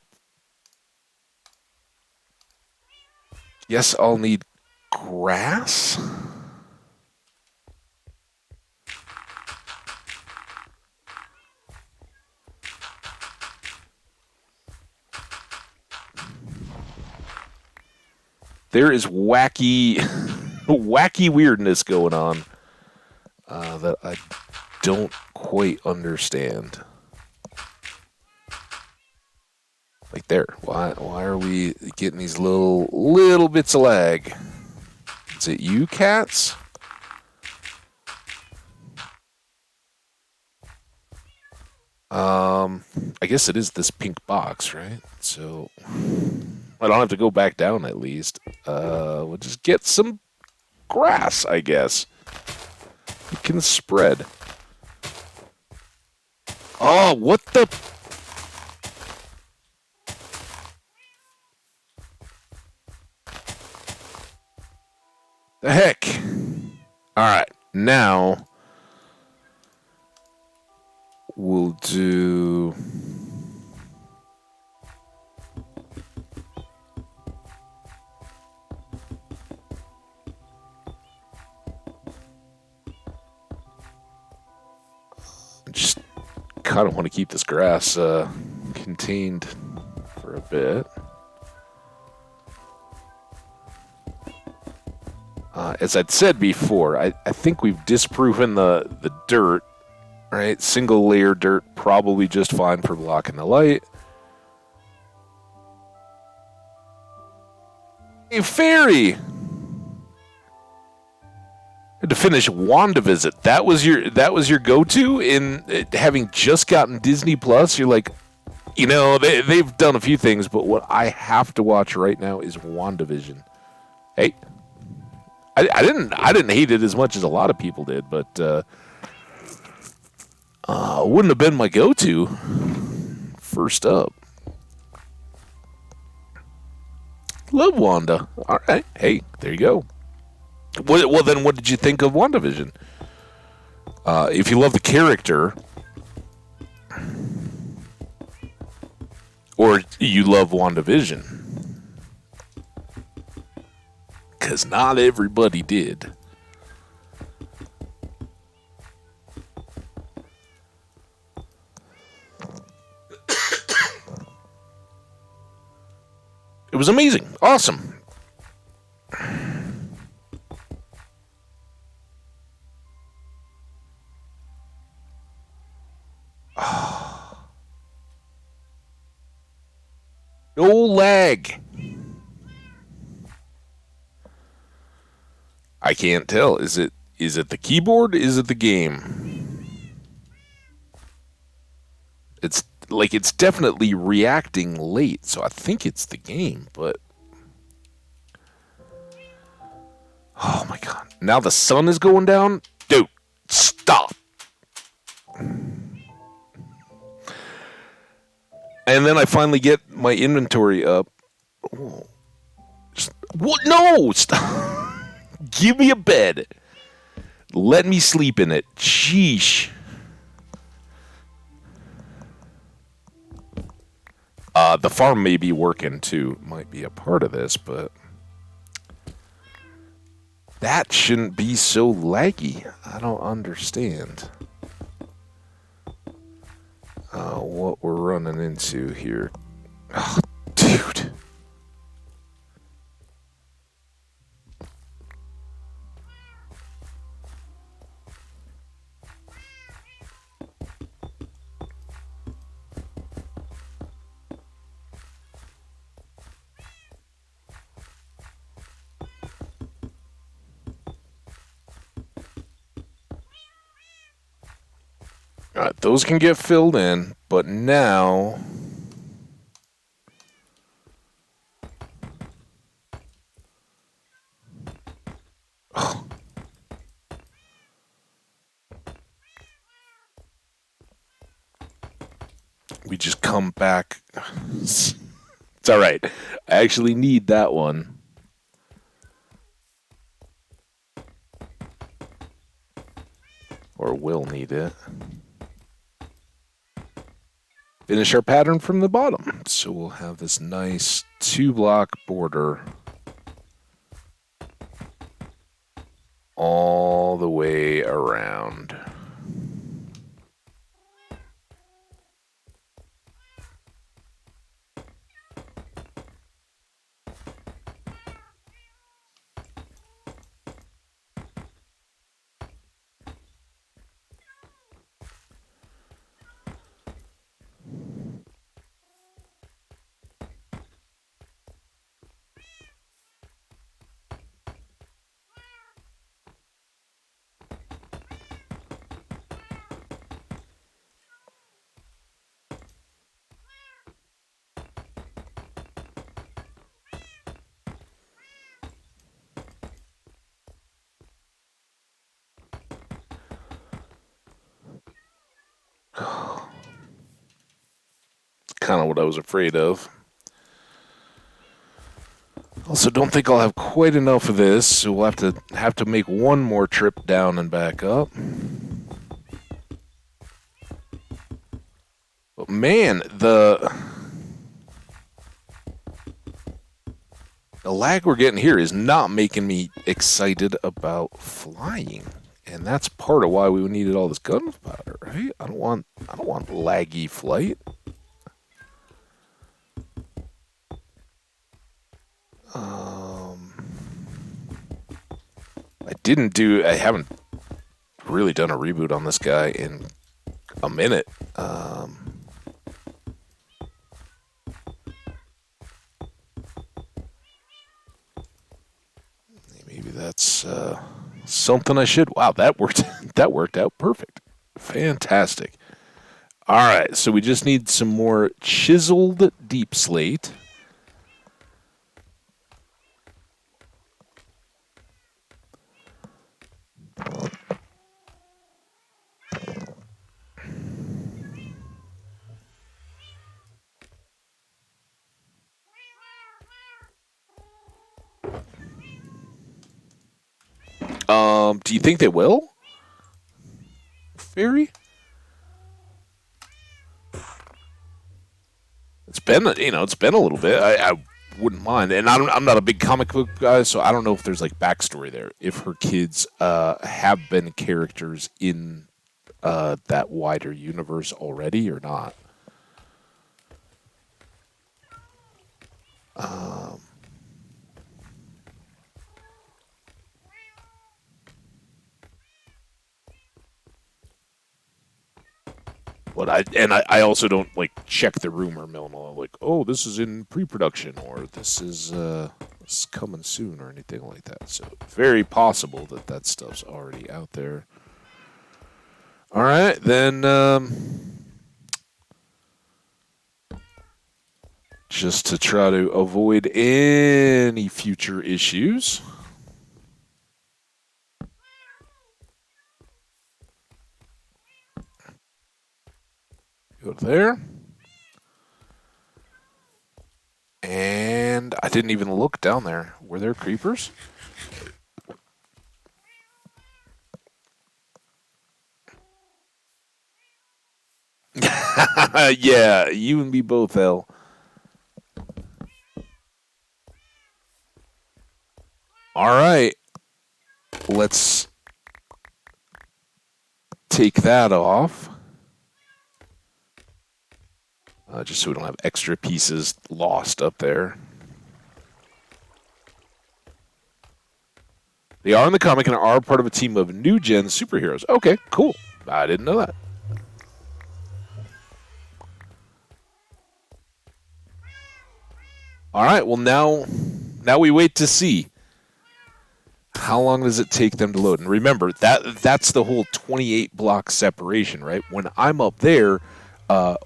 need grass. There is wacky weirdness going on that I don't quite understand. Like there, why are we getting these little bits of lag? Is it you, cats? I guess it is this pink box, right? So I don't have to go back down at least. We'll just get some grass, I guess. It can spread. Oh, what the... The heck? Alright, now... we'll do... just kind of want to keep this grass contained for a bit. As I'd said before, I think we've disproven the dirt, right? Single layer dirt, probably just fine for blocking the light. Hey, Fairy! To finish WandaVisit, that was your go-to in having just gotten Disney Plus. You're like, You know, they've done a few things, but what I have to watch right now is WandaVision. Hey, I didn't hate it as much as a lot of people did, but wouldn't have been my go-to first up. Love Wanda. All right. Hey, there you go. Well, then, what did you think of WandaVision? If you love the character, or you love WandaVision, because not everybody did. It was amazing. Awesome. No lag. I can't tell. Is it the keyboard? Is it the game? It's definitely reacting late, so I think it's the game, but oh my god. Now the sun is going down? Dude, stop. And then I finally get my inventory up. Oh. What? No! Stop. Give me a bed. Let me sleep in it. Sheesh. The farm may be working too. Might be a part of this, but that shouldn't be so laggy. I don't understand what we're running into here. Oh, dude. All right, those can get filled in, but now we just come back. It's all right. I actually need that one. Or will need it. Finish our pattern from the bottom. So we'll have this nice 2-block border all the way around. Kind of what I was afraid of. Also, don't think I'll have quite enough of this, so we'll have to make one more trip down and back up. But man, the lag we're getting here is not making me excited about flying. And that's part of why we needed all this gunpowder, right? I don't want laggy flight. I haven't really done a reboot on this guy in a minute. Maybe that's something I should. Wow, that worked. That worked out perfect. Fantastic. All right, so we just need some more chiseled deep slate. Do you think they will? Fairy? It's been, it's been a little bit. I wouldn't mind, and I'm not a big comic book guy, so I don't know if there's like backstory there. If her kids have been characters in that wider universe already or not. But I also don't like check the rumor mill like, oh, this is in pre-production or this is coming soon or anything like that. So very possible that that stuff's already out there. All right, then just to try to avoid any future issues. Go there. And I didn't even look down there. Were there creepers? Yeah, you and me both, L. All right. Let's take that off. Just so we don't have extra pieces lost up there. They are in the comic and are part of a team of new-gen superheroes. Okay, cool. I didn't know that. All right, well, now we wait to see. How long does it take them to load? And remember, that's the whole 28 block separation, right? When I'm up there,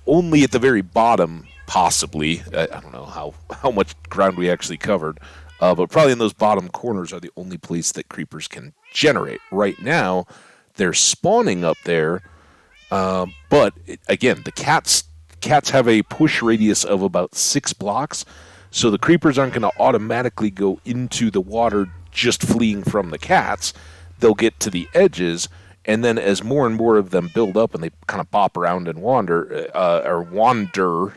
only at the very bottom, possibly. I don't know how much ground we actually covered, but probably in those bottom corners are the only place that creepers can generate. Right now, they're spawning up there, but again, the cats have a push radius of about 6 blocks, so the creepers aren't going to automatically go into the water just fleeing from the cats. They'll get to the edges, and then as more and more of them build up and they kind of bop around and wander,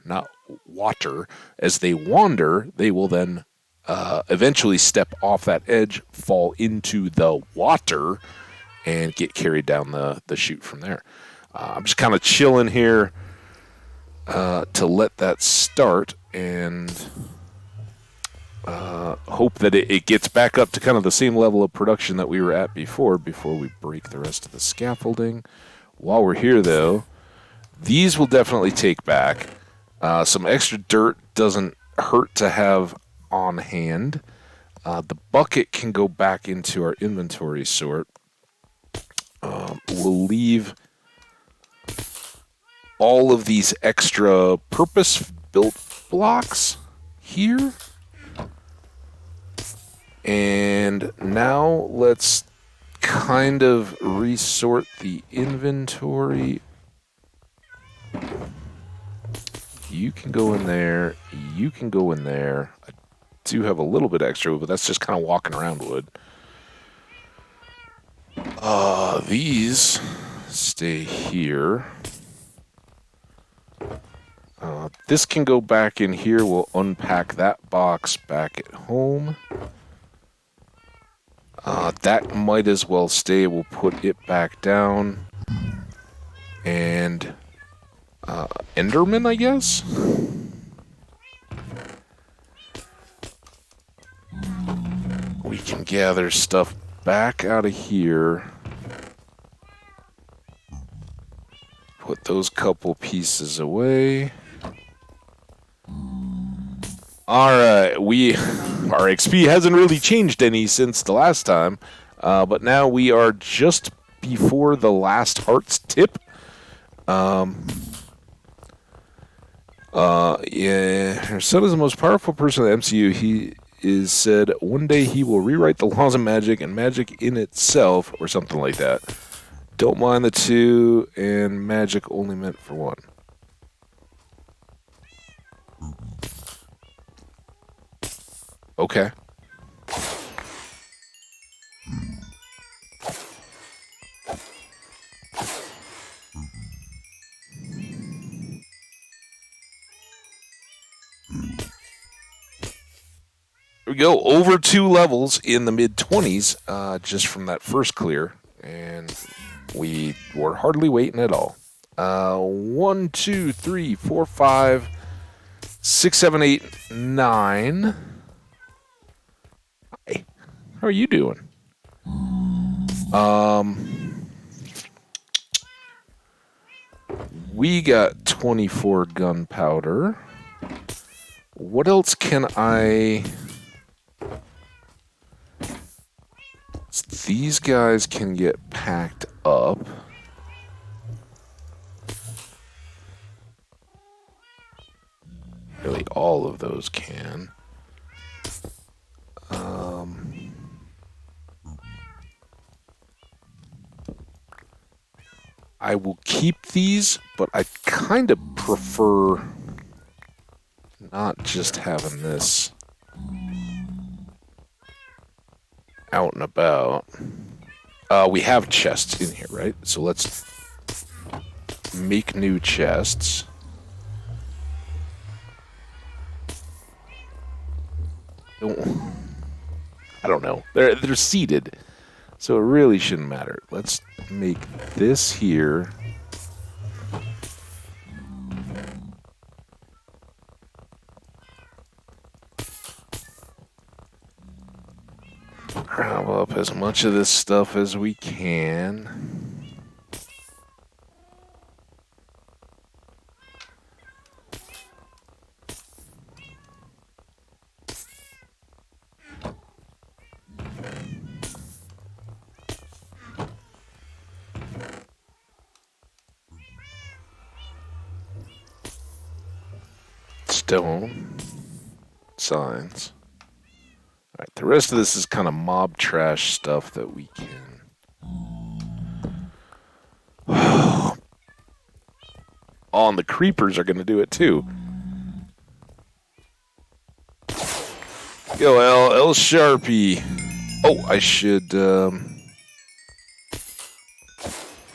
not water, as they wander, they will then eventually step off that edge, fall into the water, and get carried down the chute from there. I'm just kind of chilling here to let that start and hope that it gets back up to kind of the same level of production that we were at before we break the rest of the scaffolding. While we're here, though, these will definitely take back. Some extra dirt doesn't hurt to have on hand. The bucket can go back into our inventory sort. We'll leave all of these extra purpose-built blocks here. And now let's kind of resort the inventory. You can go in there. You can go in there. I do have a little bit extra, but that's just kind of walking around wood. These stay here. This can go back in here. We'll unpack that box back at home. That might as well stay. We'll put it back down. And Enderman, I guess? We can gather stuff back out of here. Put those couple pieces away. Alright, our XP hasn't really changed any since the last time, but now we are just before the last heart's tip. Yeah, her son is the most powerful person in the MCU. He is said one day he will rewrite the laws of magic and magic in itself, or something like that. Don't mind the two, and magic only meant for one. Okay. We go over 2 levels in the mid-20s just from that first clear, and we were hardly waiting at all. 1, 2, 3, 4, 5, 6, 7, 8, 9. Hi. How are you doing? We got 24 gunpowder. What else can I... These guys can get packed up. Really, all of those can. I will keep these, but I kind of prefer not just having this out and about. We have chests in here, right? So let's make new chests. I don't know. They're seated, so it really shouldn't matter. Let's make this here. Grab up as much of this stuff as we can. Stone. Signs. Alright, the rest of this is kind of mob trash stuff that we can... Oh, and the creepers are going to do it too. Yo, L Sharpie. Oh, I should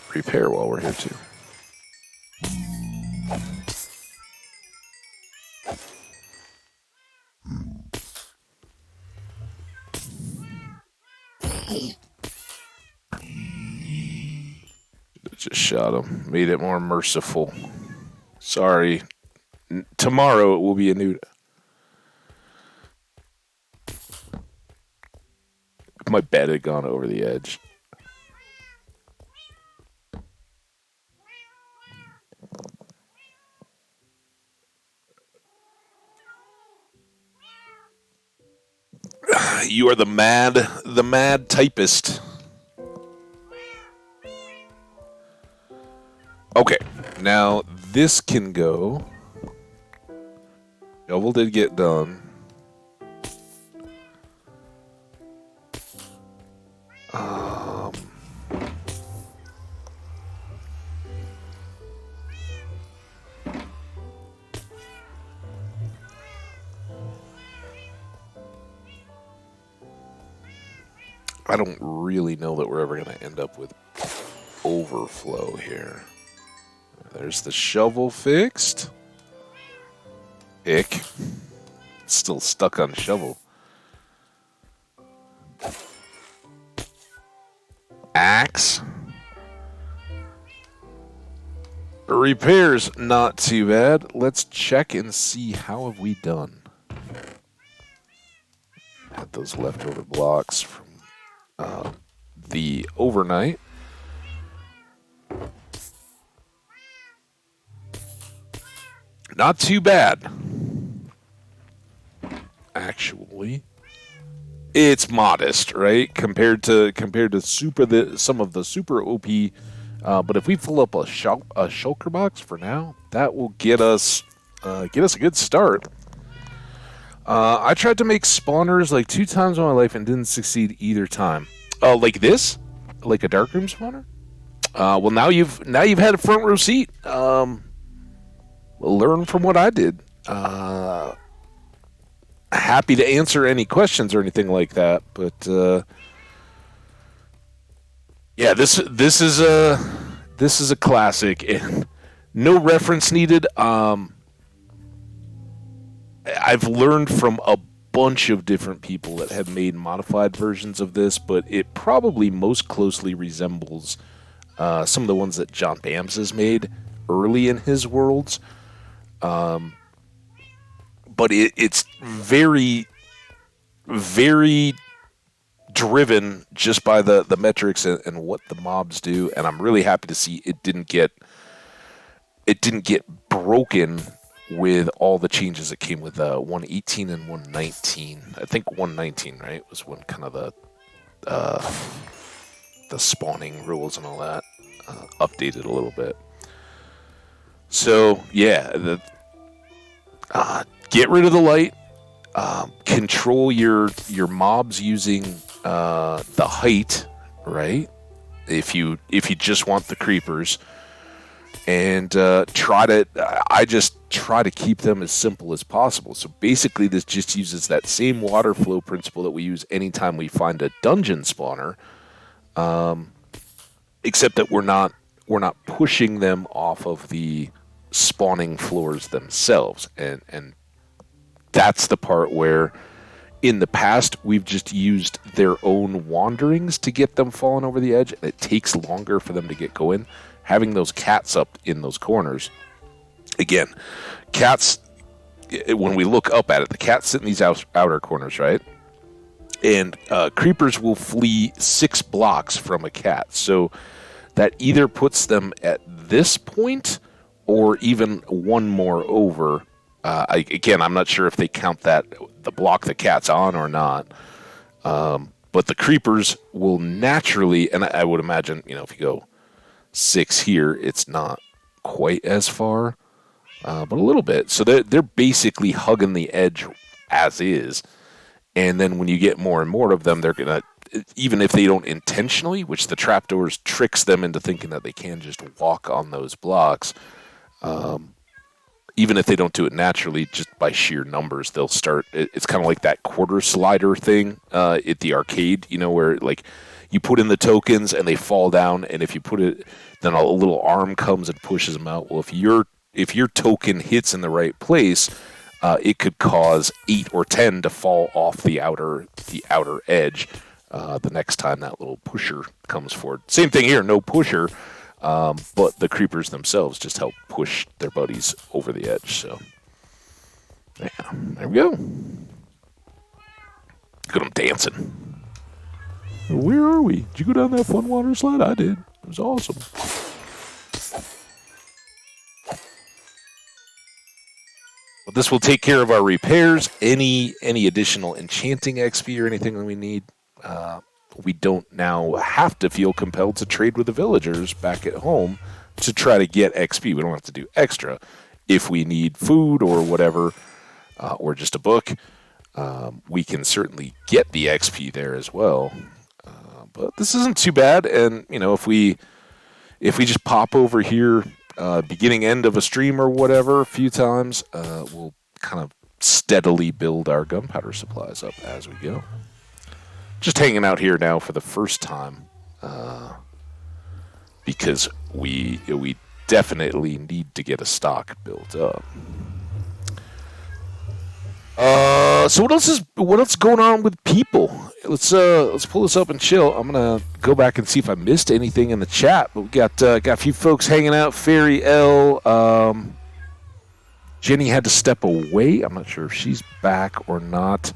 prepare while we're here too. Just shot him. Made it more merciful. Sorry. Tomorrow it will be a new... My bed had gone over the edge. You are the mad typist. Okay, now this can go. Shovel did get done. I don't really know that we're ever going to end up with overflow here. There's the shovel fixed. Ick. Still stuck on shovel. Axe. Repairs, not too bad. Let's check and see how have we done. Had those leftover blocks from the overnight. Not too bad. Actually, it's modest, right? Compared to some of the super OP. But if we fill up a shulker box for now, that will get us get us a good start. I tried to make spawners like 2 times in my life and didn't succeed either time. Oh, like this? Like a darkroom spawner? Well, now you've had a front row seat. Learn from what I did. Happy to answer any questions or anything like that, but yeah, this is a classic and no reference needed. I've learned from a bunch of different people that have made modified versions of this, but it probably most closely resembles some of the ones that John Bams has made early in his worlds. But it's very, very driven just by the metrics and what the mobs do, and I'm really happy to see it didn't get broken with all the changes that came with 118 and 119. I think 119, right, was when kind of the spawning rules and all that updated a little bit. So yeah, get rid of the light. Control your mobs using the height, right? If you just want the creepers. And I just try to keep them as simple as possible. So basically this just uses that same water flow principle that we use anytime we find a dungeon spawner, except that we're not pushing them off of the spawning floors themselves. And that's the part where in the past we've just used their own wanderings to get them falling over the edge, and it takes longer for them to get going. Having those cats up in those corners, again, cats, when we look up at it, the cats sit in these outer corners, right? And creepers will flee 6 blocks from a cat. So that either puts them at this point or even one more over. Again, I'm not sure if they count that, the block the cat's on or not. But the creepers will naturally, and I would imagine, if you go 6 here, it's not quite as far, but a little bit. So they're basically hugging the edge as is. And then when you get more and more of them, they're going to, even if they don't intentionally, which the trapdoors tricks them into thinking that they can just walk on those blocks, even if they don't do it naturally, just by sheer numbers, they'll start. It's kind of like that quarter slider thing at the arcade, where like you put in the tokens and they fall down, and if you put it, then a little arm comes and pushes them out. Well, if your token hits in the right place, it could cause 8 or 10 to fall off the outer edge the next time that little pusher comes forward. Same thing here, no pusher. But the creepers themselves just help push their buddies over the edge. So, yeah, there we go. Look at them dancing. Where are we? Did you go down that fun water slide? I did. It was awesome. Well, this will take care of our repairs. Any additional enchanting XP or anything that we need. We don't now have to feel compelled to trade with the villagers back at home to try to get XP. We don't have to do extra. If we need food or whatever, or just a book, we can certainly get the XP there as well. But this isn't too bad, and if we just pop over here, beginning end of a stream or whatever, a few times, we'll kind of steadily build our gunpowder supplies up as we go. Just hanging out here now for the first time, because we definitely need to get a stock built up. So what else is going on with people? Let's pull this up and chill. I'm gonna go back and see if I missed anything in the chat. But we got a few folks hanging out. Fairy L, Jenny had to step away. I'm not sure if she's back or not.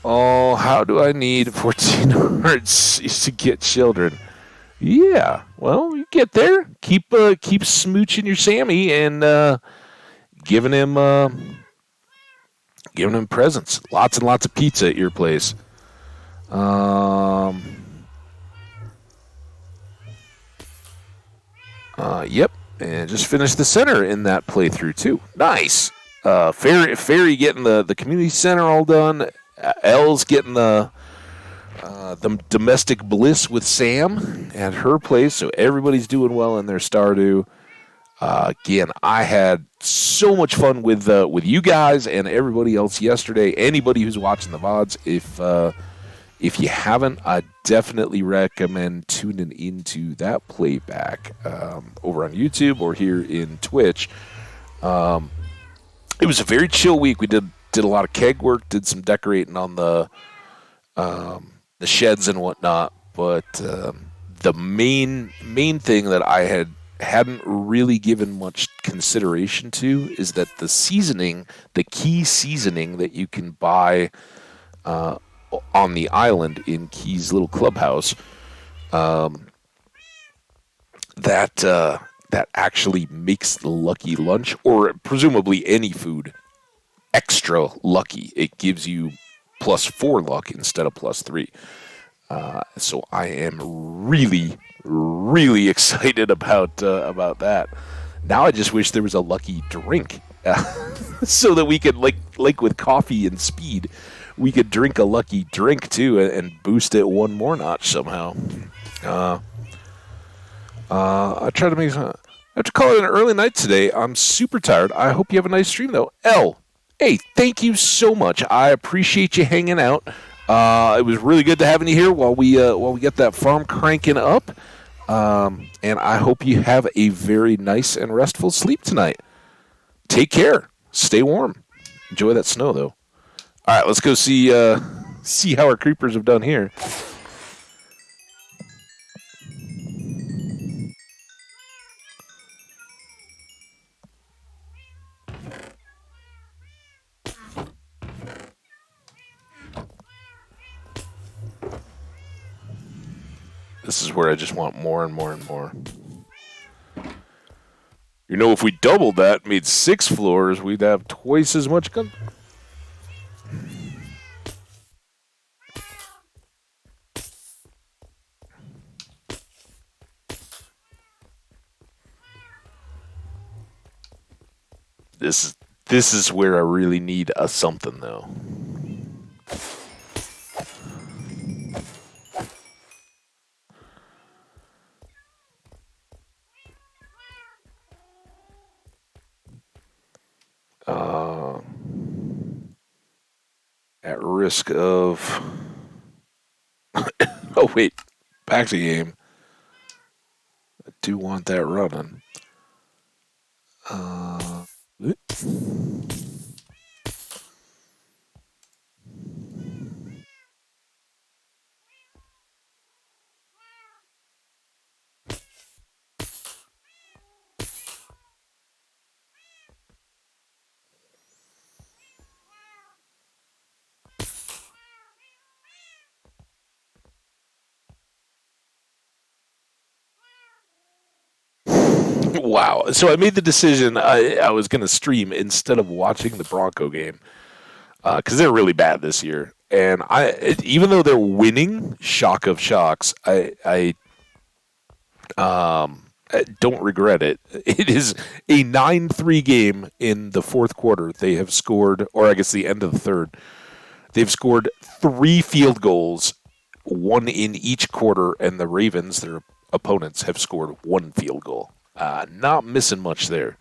Oh, how do I need 14 hearts to get children? Yeah, well, you get there. Keep smooching your Sammy and giving him presents. Lots and lots of pizza at your place. Yep. And just finished the center in that playthrough, too. Nice. Fairy getting the community center all done. Elle's getting the domestic bliss with Sam at her place, so everybody's doing well in their Stardew. Again, I had so much fun with you guys and everybody else yesterday. Anybody who's watching the VODs, if you haven't, I definitely recommend tuning into that playback over on YouTube or here in Twitch. It was a very chill week. We did a lot of keg work, did some decorating on the sheds and whatnot. But the main thing that I hadn't really given much consideration to is that the seasoning, the key seasoning that you can buy on the island in Key's little clubhouse, that actually makes the lucky lunch, or presumably any food, extra lucky. It gives you +4 luck instead of +3. So I am really, really excited about that. Now I just wish there was a lucky drink, so that we could like with coffee and speed, we could drink a lucky drink too and boost it one more notch somehow. I try to make. I have to call it an early night today. I'm super tired. I hope you have a nice stream though. L, hey, thank you so much. I appreciate you hanging out. It was really good to having you here while we get that farm cranking up. And I hope you have a very nice and restful sleep tonight. Take care. Stay warm. Enjoy that snow though. All right, let's go see how our creepers have done here. This is where I just want more and more and more. You know, if we doubled that, made 6 floors, we'd have twice as much gun. This is where I really need a something though. At risk of oh wait, back to game. I do want that running. Wow. So I made the decision I was going to stream instead of watching the Bronco game because they're really bad this year. And even though they're winning, shock of shocks, I don't regret it. It is a 9-3 game in the fourth quarter. They have scored, or I guess the end of the third, they've scored 3 field goals, 1 in each quarter, and the Ravens, their opponents, have scored 1 field goal. Not missing much there.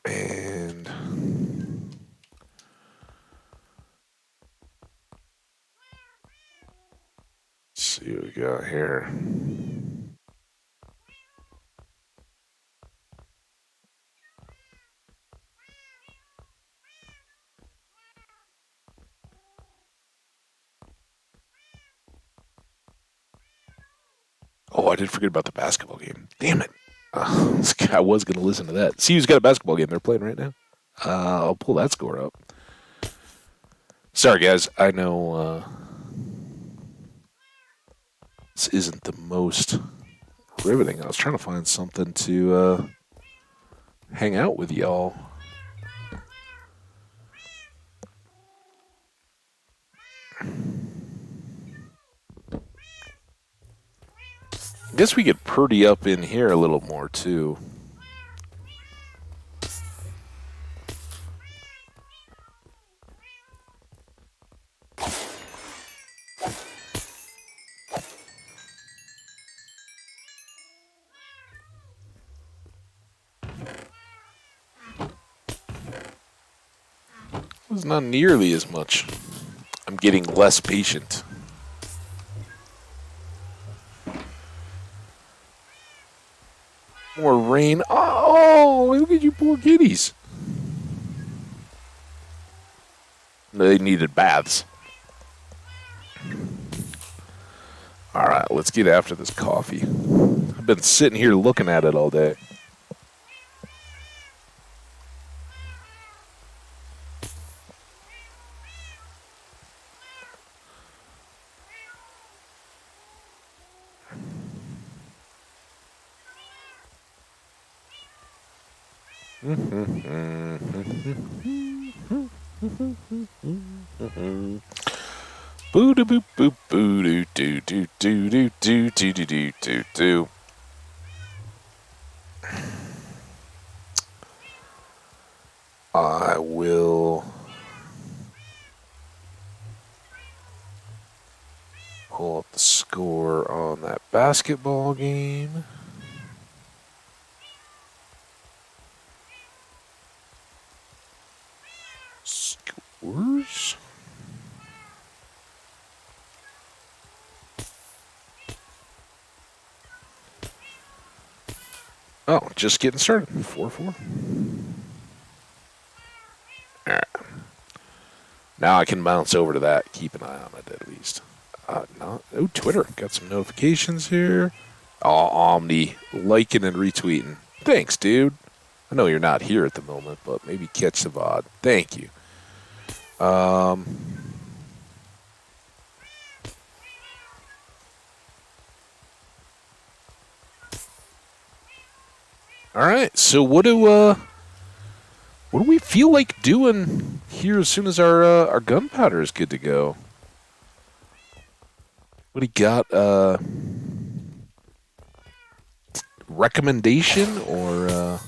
And let's see what we got here. Oh, I did forget about the basketball game. Damn it. I was going to listen to that. See who's got a basketball game they're playing right now. I'll pull that score up. Sorry, guys. I know this isn't the most riveting. I was trying to find something to hang out with y'all. guess we could purdy up in here a little more, too. It's not nearly as much. I'm getting less patient. More rain. Oh, look at you poor kitties. They needed baths. All right, let's get after this coffee. I've been sitting here looking at it all day. Boo doo boop boop boo doo doo doo doo doo doo doo doo doo doo doo. I will pull up the score on that basketball game. Scores? Oh, just getting started. 4-4. All right. Now I can bounce over to that. Keep an eye on it at least. Twitter. Got some notifications here. Oh, Omni. Liking and retweeting. Thanks, dude. I know you're not here at the moment, but maybe catch the VOD. Thank you. All right. So what do we feel like doing here as soon as our gunpowder is good to go? What do you got? Recommendation or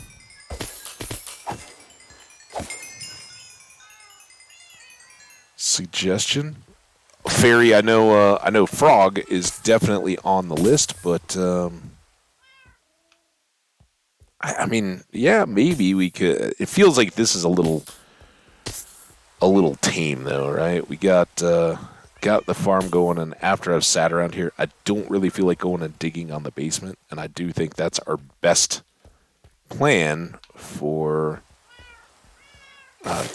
suggestion? Fairy, I know Frog is definitely on the list, but I mean, yeah, maybe we could. It feels like this is a little tame, though, right? We got the farm going, and after I've sat around here, I don't really feel like going and digging on the basement, and I do think that's our best plan for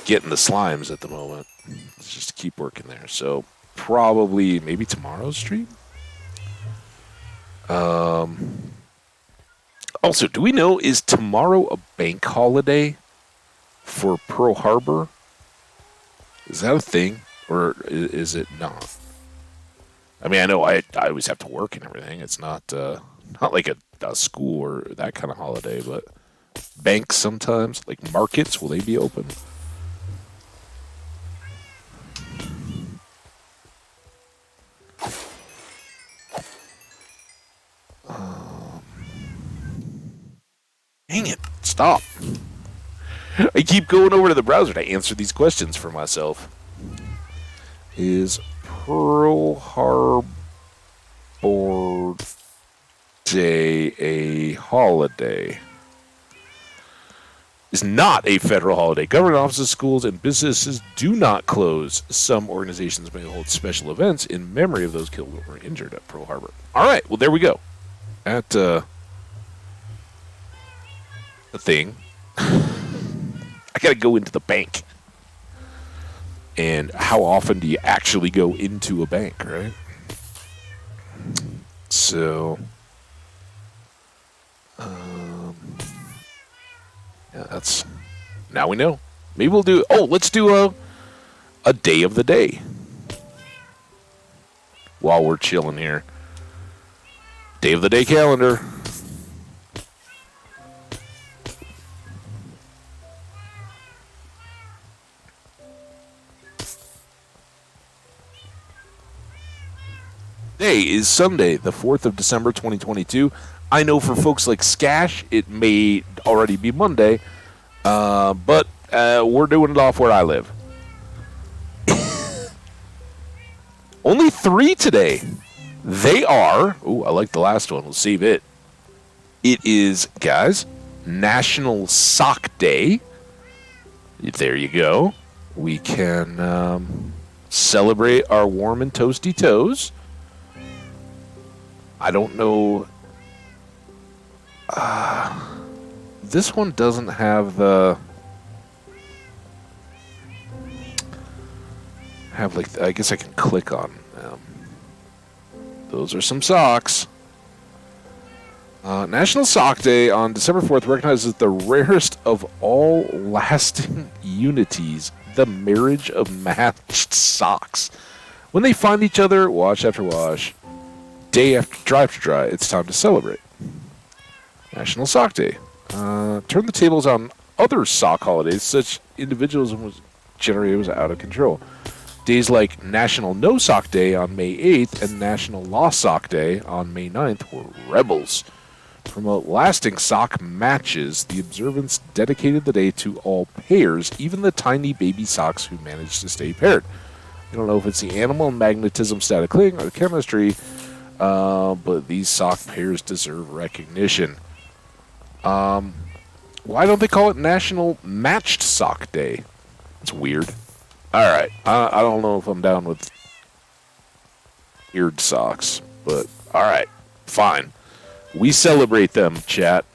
getting the slimes at the moment. Let's just keep working there. So probably maybe tomorrow's stream. Also, do we know, is tomorrow a bank holiday for Pearl Harbor? Is that a thing, or is it not? I mean, I know I always have to work and everything. It's not like a school or that kind of holiday, but banks sometimes, like markets, will they be open? Dang it, stop. I keep going over to the browser to answer these questions for myself. Is Pearl Harbor Day a holiday? Is not a federal holiday. Government offices, schools, and businesses do not close. Some organizations may hold special events in memory of those killed or injured at Pearl Harbor. All right, well, there we go. At the thing. I got to go into the bank. And how often do you actually go into a bank, right? So, yeah, that's, now we know. Maybe we'll do, let's do a day of the day while we're chilling here. Day of the day calendar. Today is Sunday, the 4th of December, 2022. I know for folks like Skash, it may already be Monday, but we're doing it off where I live. Only 3 today. They are, I like the last one. We'll save it. It is, guys, National Sock Day. There you go. We can celebrate our warm and toasty toes. I don't know. This one doesn't have the. I guess I can click on them. Those are some socks. National Sock Day on December 4th recognizes the rarest of all lasting unities, the marriage of matched socks. When they find each other, wash after wash, day after dry, it's time to celebrate. National Sock Day. Turn the tables on other sock holidays, such individualism was out of control. Days like National No Sock Day on May 8th and National Lost Sock Day on May 9th were rebels. To promote lasting sock matches, the observance dedicated the day to all pairs, even the tiny baby socks who managed to stay paired. I don't know if it's the animal magnetism static cling or the chemistry, but these sock pairs deserve recognition. Why don't they call it National Matched Sock Day? It's weird. Alright, I don't know if I'm down with eared socks, but alright, fine. We celebrate them, chat.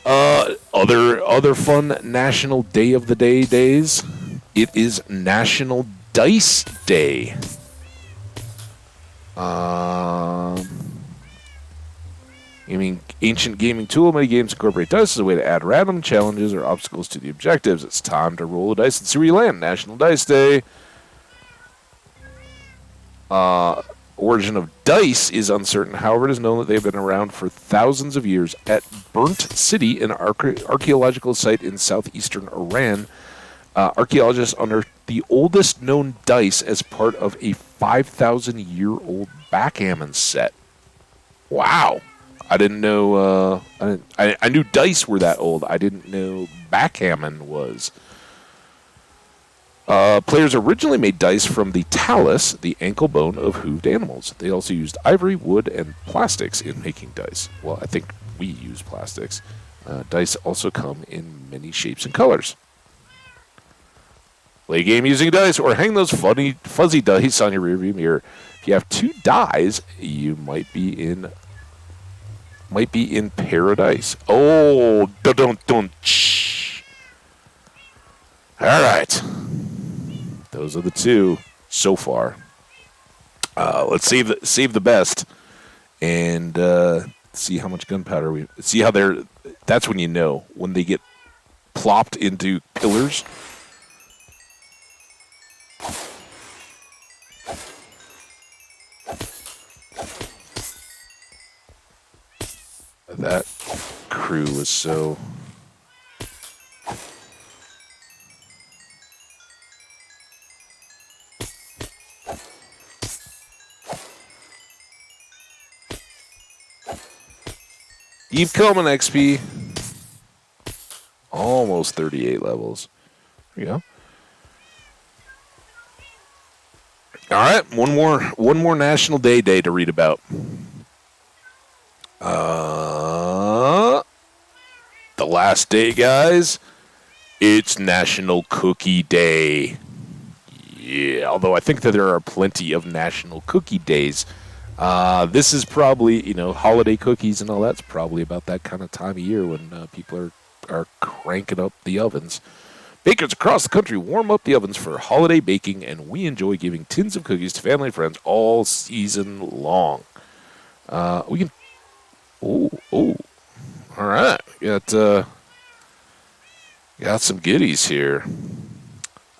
Other fun National Day of the Day days. It is National Dice Day. Ancient gaming tool. Many games incorporate dice as a way to add random challenges or obstacles to the objectives. It's time to roll the dice and see where you land. National Dice Day. Origin of dice is uncertain. However, it is known that they have been around for thousands of years. At Burnt City, an archaeological site in southeastern Iran, archaeologists unearthed the oldest known dice as part of a 5,000-year-old backgammon set. Wow. I didn't know. I knew dice were that old. I didn't know backgammon was. Players originally made dice from the talus, the ankle bone of hooved animals. They also used ivory, wood, and plastics in making dice. Well, I think we use plastics. Dice also come in many shapes and colors. Play a game using dice, or hang those funny, fuzzy dice on your rearview mirror. If you have 2 dies, you might be in paradise. Oh, dun. All right. Those are the 2 so far. Let's save the best and see how much gunpowder we see. How they're. That's when you know when they get plopped into pillars. That crew was so. Keep coming, XP. Almost 38 levels. There you go. All right, one more National Day to read about. The last day, guys. It's National Cookie Day. Yeah, although I think that there are plenty of National Cookie Days. This is probably, holiday cookies and all that's probably about that kind of time of year when people are cranking up the ovens. Bakers across the country warm up the ovens for holiday baking, and we enjoy giving tins of cookies to family and friends all season long. We can... Oh. All right. Got some goodies here.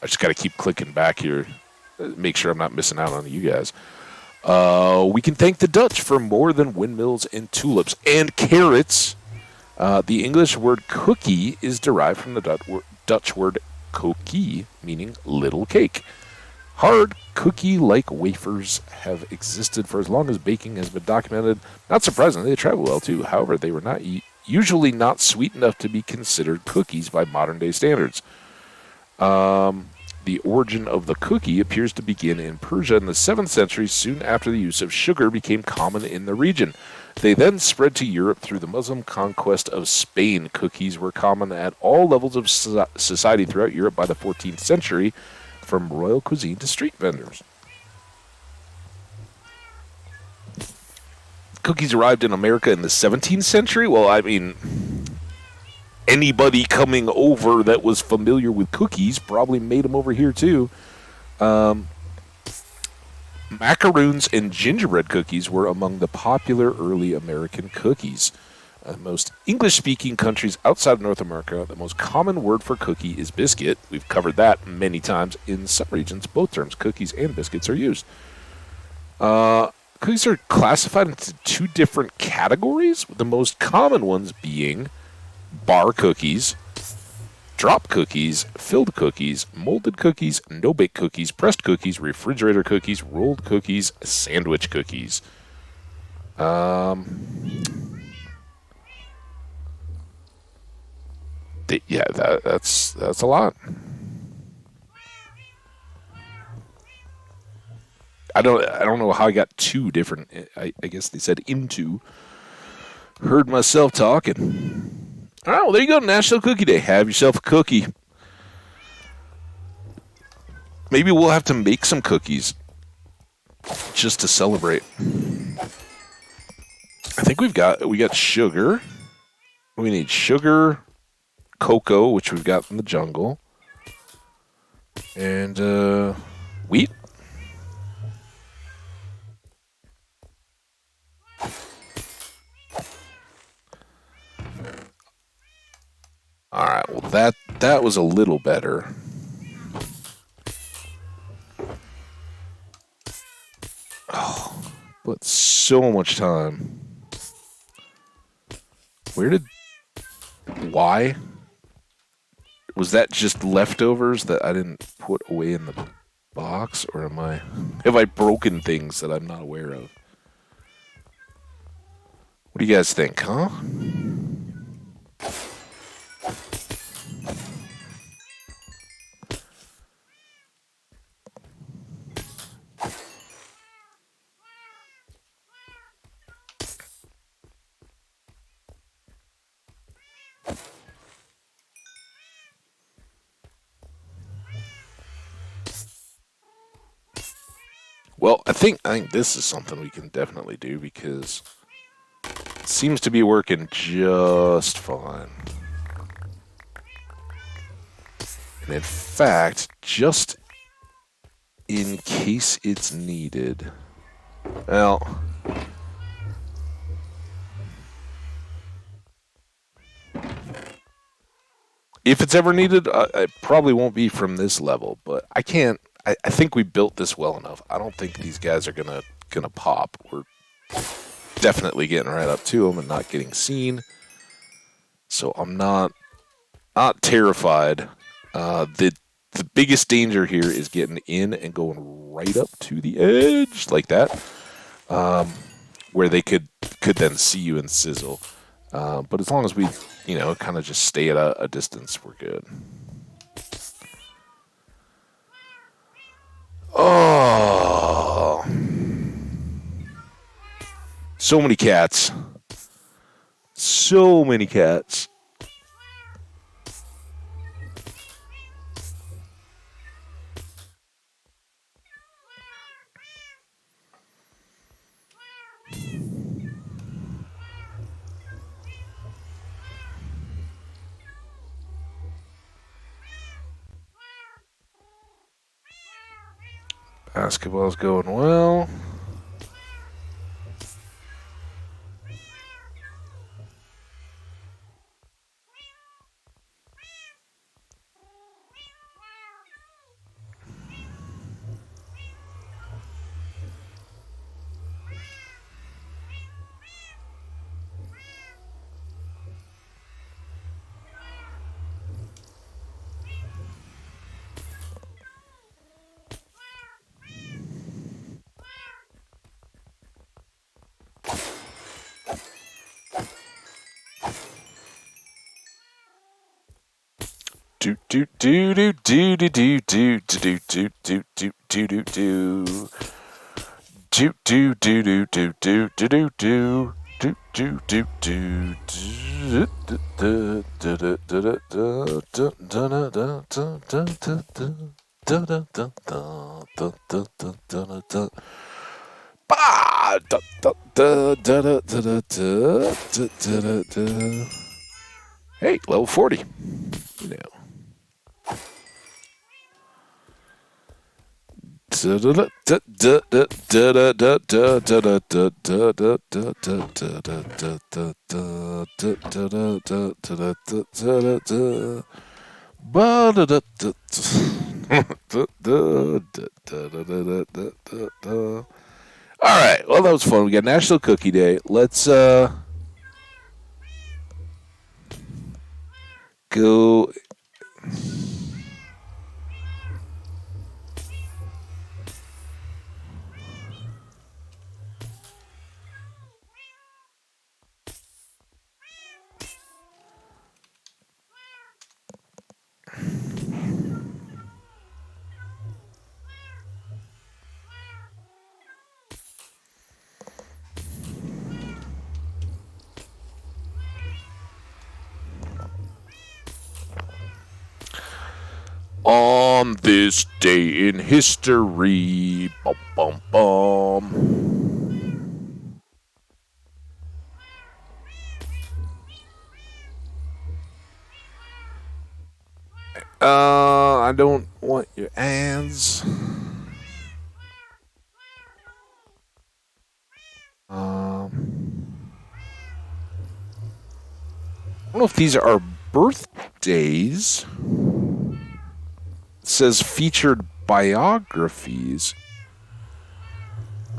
I just got to keep clicking back here. Make sure I'm not missing out on you guys. We can thank the Dutch for more than windmills and tulips and carrots. The English word cookie is derived from the Dutch word koekie, meaning little cake. Hard cookie-like wafers have existed for as long as baking has been documented. Not surprisingly, they travel well too. However, they were not usually not sweet enough to be considered cookies by modern-day standards. The origin of the cookie appears to begin in Persia in the 7th century, soon after the use of sugar became common in the region. They then spread to Europe through the Muslim conquest of Spain. Cookies were common at all levels of society throughout Europe by the 14th century, from royal cuisine to street vendors. Cookies arrived in America in the 17th century. Well, I mean, anybody coming over that was familiar with cookies probably made them over here too. Macaroons and gingerbread cookies were among the popular early American cookies. Most English-speaking countries outside of North America, the most common word for cookie is biscuit. We've covered that many times. In some regions, both terms, cookies and biscuits, are used. Cookies are classified into two different categories, with the most common ones being bar cookies, drop cookies, filled cookies, molded cookies, no-bake cookies, pressed cookies, refrigerator cookies, rolled cookies, sandwich cookies. Yeah, that's a lot. I don't know how I got two different. I guess they said into. Heard myself talking. All right, well there you go. National Cookie Day. Have yourself a cookie. Maybe we'll have to make some cookies just to celebrate. I think we got sugar. We need sugar, cocoa, which we've got from the jungle, and wheat. All right. Well, that was a little better. Oh, but so much time. Why? Was that just leftovers that I didn't put away in the box, or have I broken things that I'm not aware of? What do you guys think, huh? Well, I think this is something we can definitely do because it seems to be working just fine. And in fact, just in case it's needed, well, if it's ever needed, it probably won't be from this level. But I can't. I think we built this well enough. I don't think these guys are gonna pop. We're definitely getting right up to them and not getting seen. So I'm not terrified. The biggest danger here is getting in and going right up to the edge like that, where they could then see you and sizzle. But as long as we, kind of just stay at a distance, we're good. Oh, so many cats. So many cats. Basketball's going well. do do do do do do do do do do do do do do. Do do do do do do do do do. Do do do do do. Hey, level 40. You know. All right. Well, that was fun. We got National Cookie Day. Let's go. On this day in history, bum bum bum. I don't want your ads. I don't know if these are birthdays. It says featured biographies,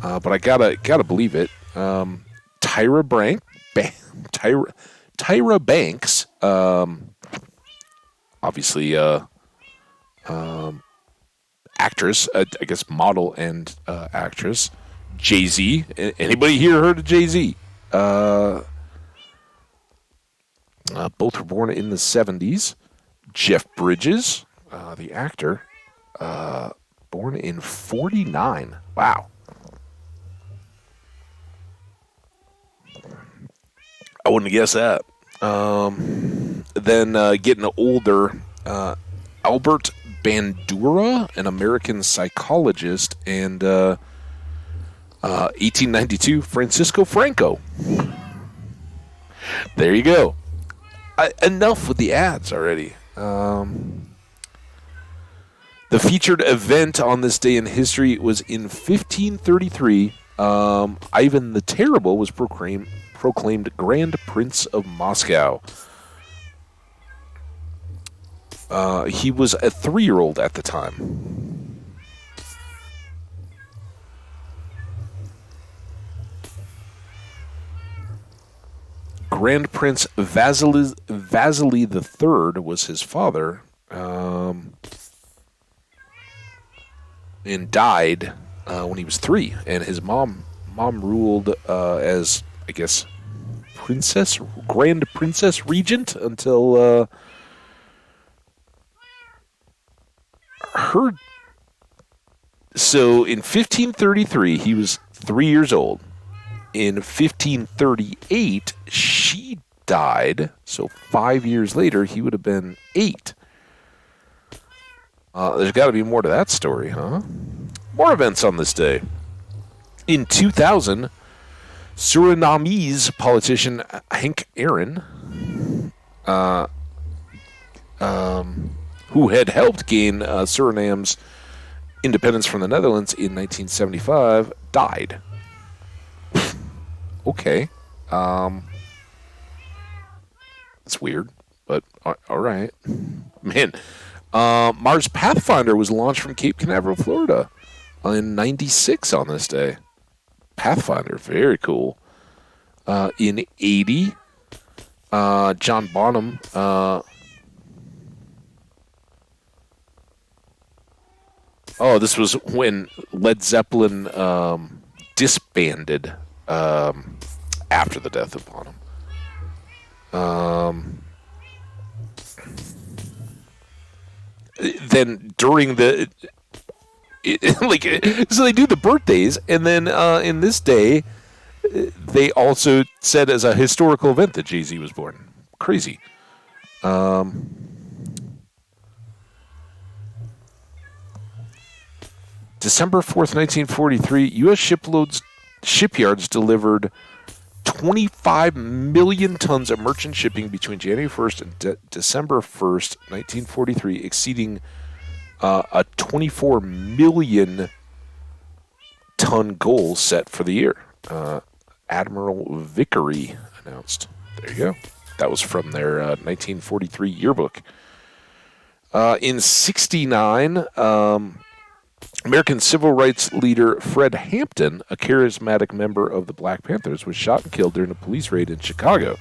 but I gotta believe it. Tyra Banks, obviously, actress, I guess model and actress. Jay-Z. Anybody here heard of Jay-Z? Both were born in the 70s. Jeff Bridges, the actor, born in 49. Wow. I wouldn't guess that. Then getting older, Albert Bandura, an American psychologist, and 1892, Francisco Franco. There you go. Enough with the ads already. The featured event on this day in history was in 1533. Ivan the Terrible was proclaimed Grand Prince of Moscow. He was a 3-year-old at the time. Grand Prince Vasily III was his father, and died when he was 3. And his mom ruled as, I guess, Grand Princess Regent until her. So in 1533, he was 3 years old. In 1538, she died. So 5 years later, he would have been 8. There's got to be more to that story, huh? More events on this day. In 2000, Surinamese politician Henk Aaron, who had helped gain Suriname's independence from the Netherlands in 1975, died. Okay. That's weird, but all right. Man, Mars Pathfinder was launched from Cape Canaveral, Florida in 96 on this day. Pathfinder, very cool. In 80, John Bonham this was when Led Zeppelin disbanded after the death of Bonham. then during like, so they do the birthdays, and then in this day, they also said as a historical event that Jay-Z was born. Crazy. December 4th, 1943, U.S. shipyards delivered 25 million tons of merchant shipping between January 1st and December 1st, 1943, exceeding a 24 million ton goal set for the year. Admiral Vickery announced. There you go. That was from their 1943 yearbook. In 69, American civil rights leader Fred Hampton, a charismatic member of the Black Panthers, was shot and killed during a police raid in Chicago.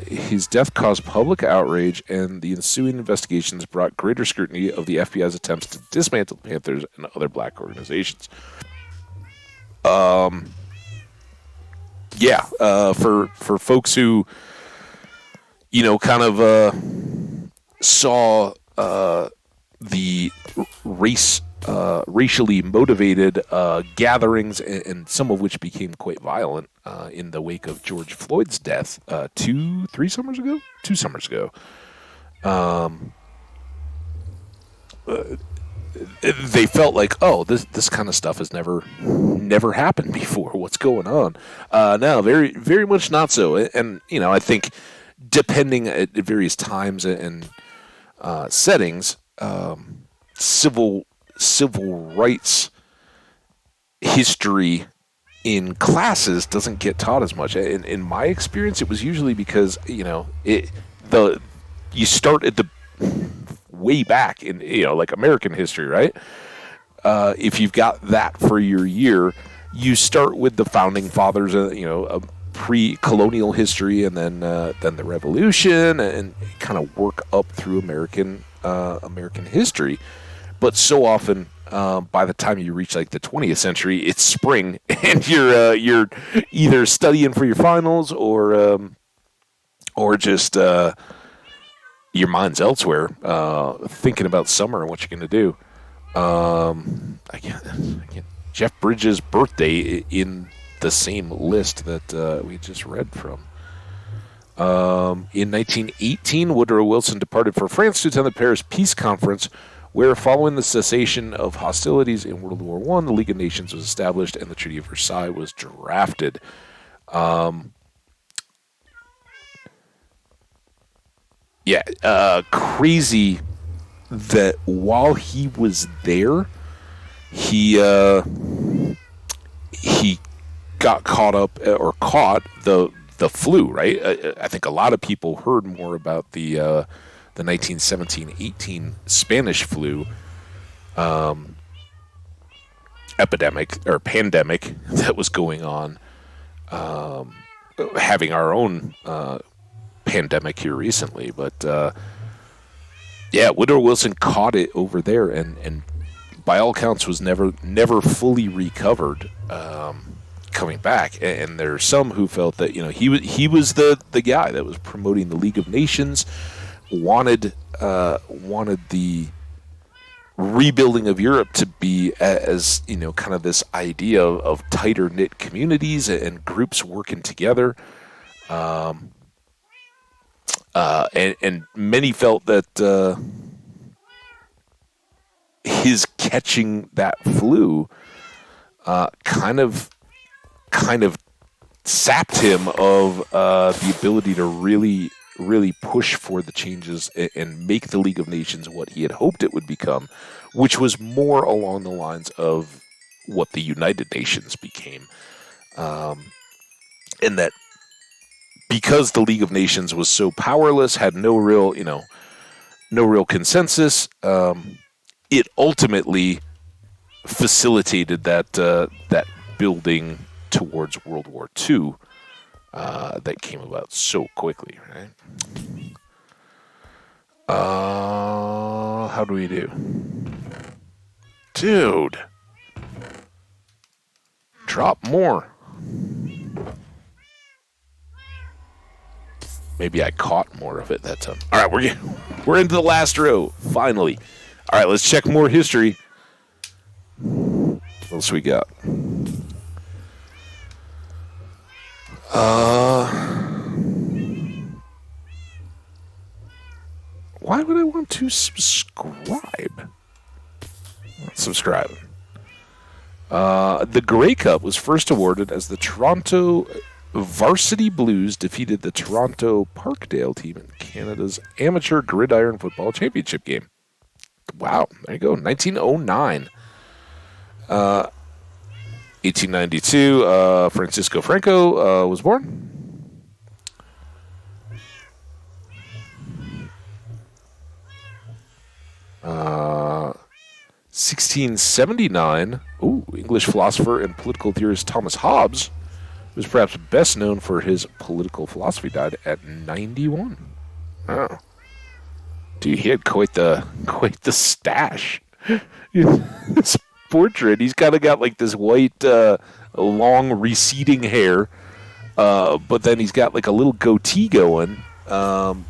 His death caused public outrage, and the ensuing investigations brought greater scrutiny of the FBI's attempts to dismantle the Panthers and other black organizations. For folks who, kind of saw the racially motivated gatherings, and some of which became quite violent in the wake of George Floyd's death 2 summers ago. They felt like, oh, this kind of stuff has never happened before. What's going on? No, very very much not so. And I think depending at various times and settings, civil rights history in classes doesn't get taught as much. In my experience, it was usually because you start at the way back in like American history, right? If you've got that for your year, you start with the founding fathers, a pre-colonial history, and then the Revolution, and kind of work up through American history. But so often, by the time you reach like the 20th century, it's spring, and you're either studying for your finals or just your mind's elsewhere, thinking about summer and what you're going to do. Again, Jeff Bridges' birthday in the same list that we just read from. In 1918, Woodrow Wilson departed for France to attend the Paris Peace Conference, where, following the cessation of hostilities in World War I, the League of Nations was established and the Treaty of Versailles was drafted. Crazy that while he was there, he got caught the flu, right? I think a lot of people heard more about the 1917-18 Spanish flu epidemic or pandemic that was going on, having our own pandemic here recently. But Woodrow Wilson caught it over there, and by all accounts was never fully recovered coming back. And there are some who felt that he was the guy that was promoting the League of Nations, wanted the rebuilding of Europe to be as kind of this idea of tighter knit communities and groups working together. And many felt that his catching that flu kind of sapped him of the ability to really push for the changes and make the League of Nations what he had hoped it would become, which was more along the lines of what the United Nations became. And that because the League of Nations was so powerless, had no real consensus, it ultimately facilitated that building towards World War II that came about so quickly, right? How do we do? Dude. Drop more. Maybe I caught more of it that time. All right, we're into the last row, finally. All right, let's check more history. What else we got? Why would I want to subscribe? Let's subscribe. The Grey Cup was first awarded as the Toronto Varsity Blues defeated the Toronto Parkdale team in Canada's Amateur Gridiron Football Championship game. Wow, there you go, 1909. 1892, Francisco Franco was born. 1679, English philosopher and political theorist Thomas Hobbes, who was perhaps best known for his political philosophy, died at 91. Oh. Dude, he had quite the stash. This portrait, he's kind of got like this white, long receding hair, but then he's got like a little goatee going. And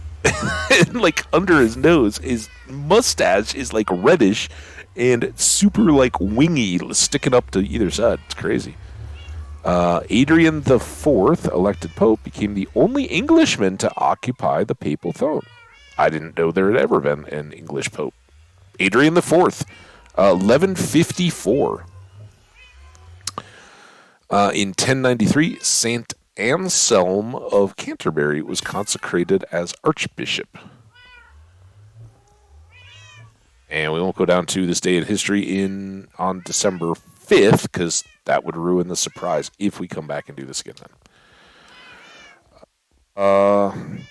like under his nose, his mustache is like reddish and super like wingy, sticking up to either side. It's crazy. Adrian IV, elected pope, became the only Englishman to occupy the papal throne. I didn't know there had ever been an English pope. Adrian IV, 1154. In 1093, Saint Anselm of Canterbury was consecrated as archbishop. And we won't go down to this day in history on December 5th, because that would ruin the surprise if we come back and do this again then.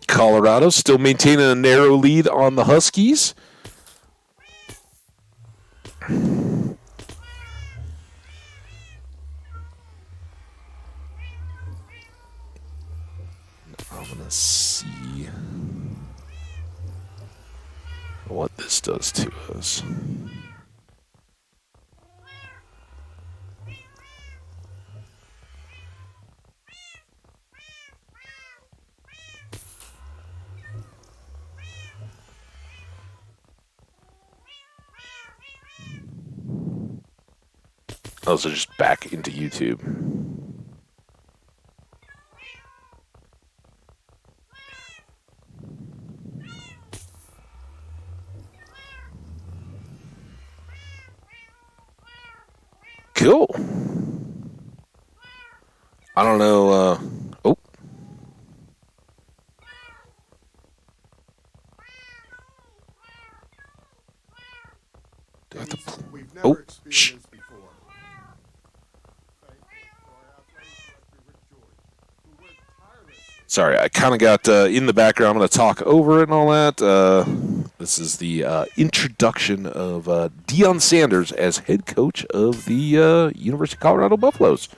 Colorado still maintaining a narrow lead on the Huskies. I'm going to see what this does to us. Also, just back into YouTube. Cool. I don't know. Do I have to shh. Sorry, I kind of got in the background. I'm going to talk over it and all that. This is the introduction of Deion Sanders as head coach of the University of Colorado Buffaloes.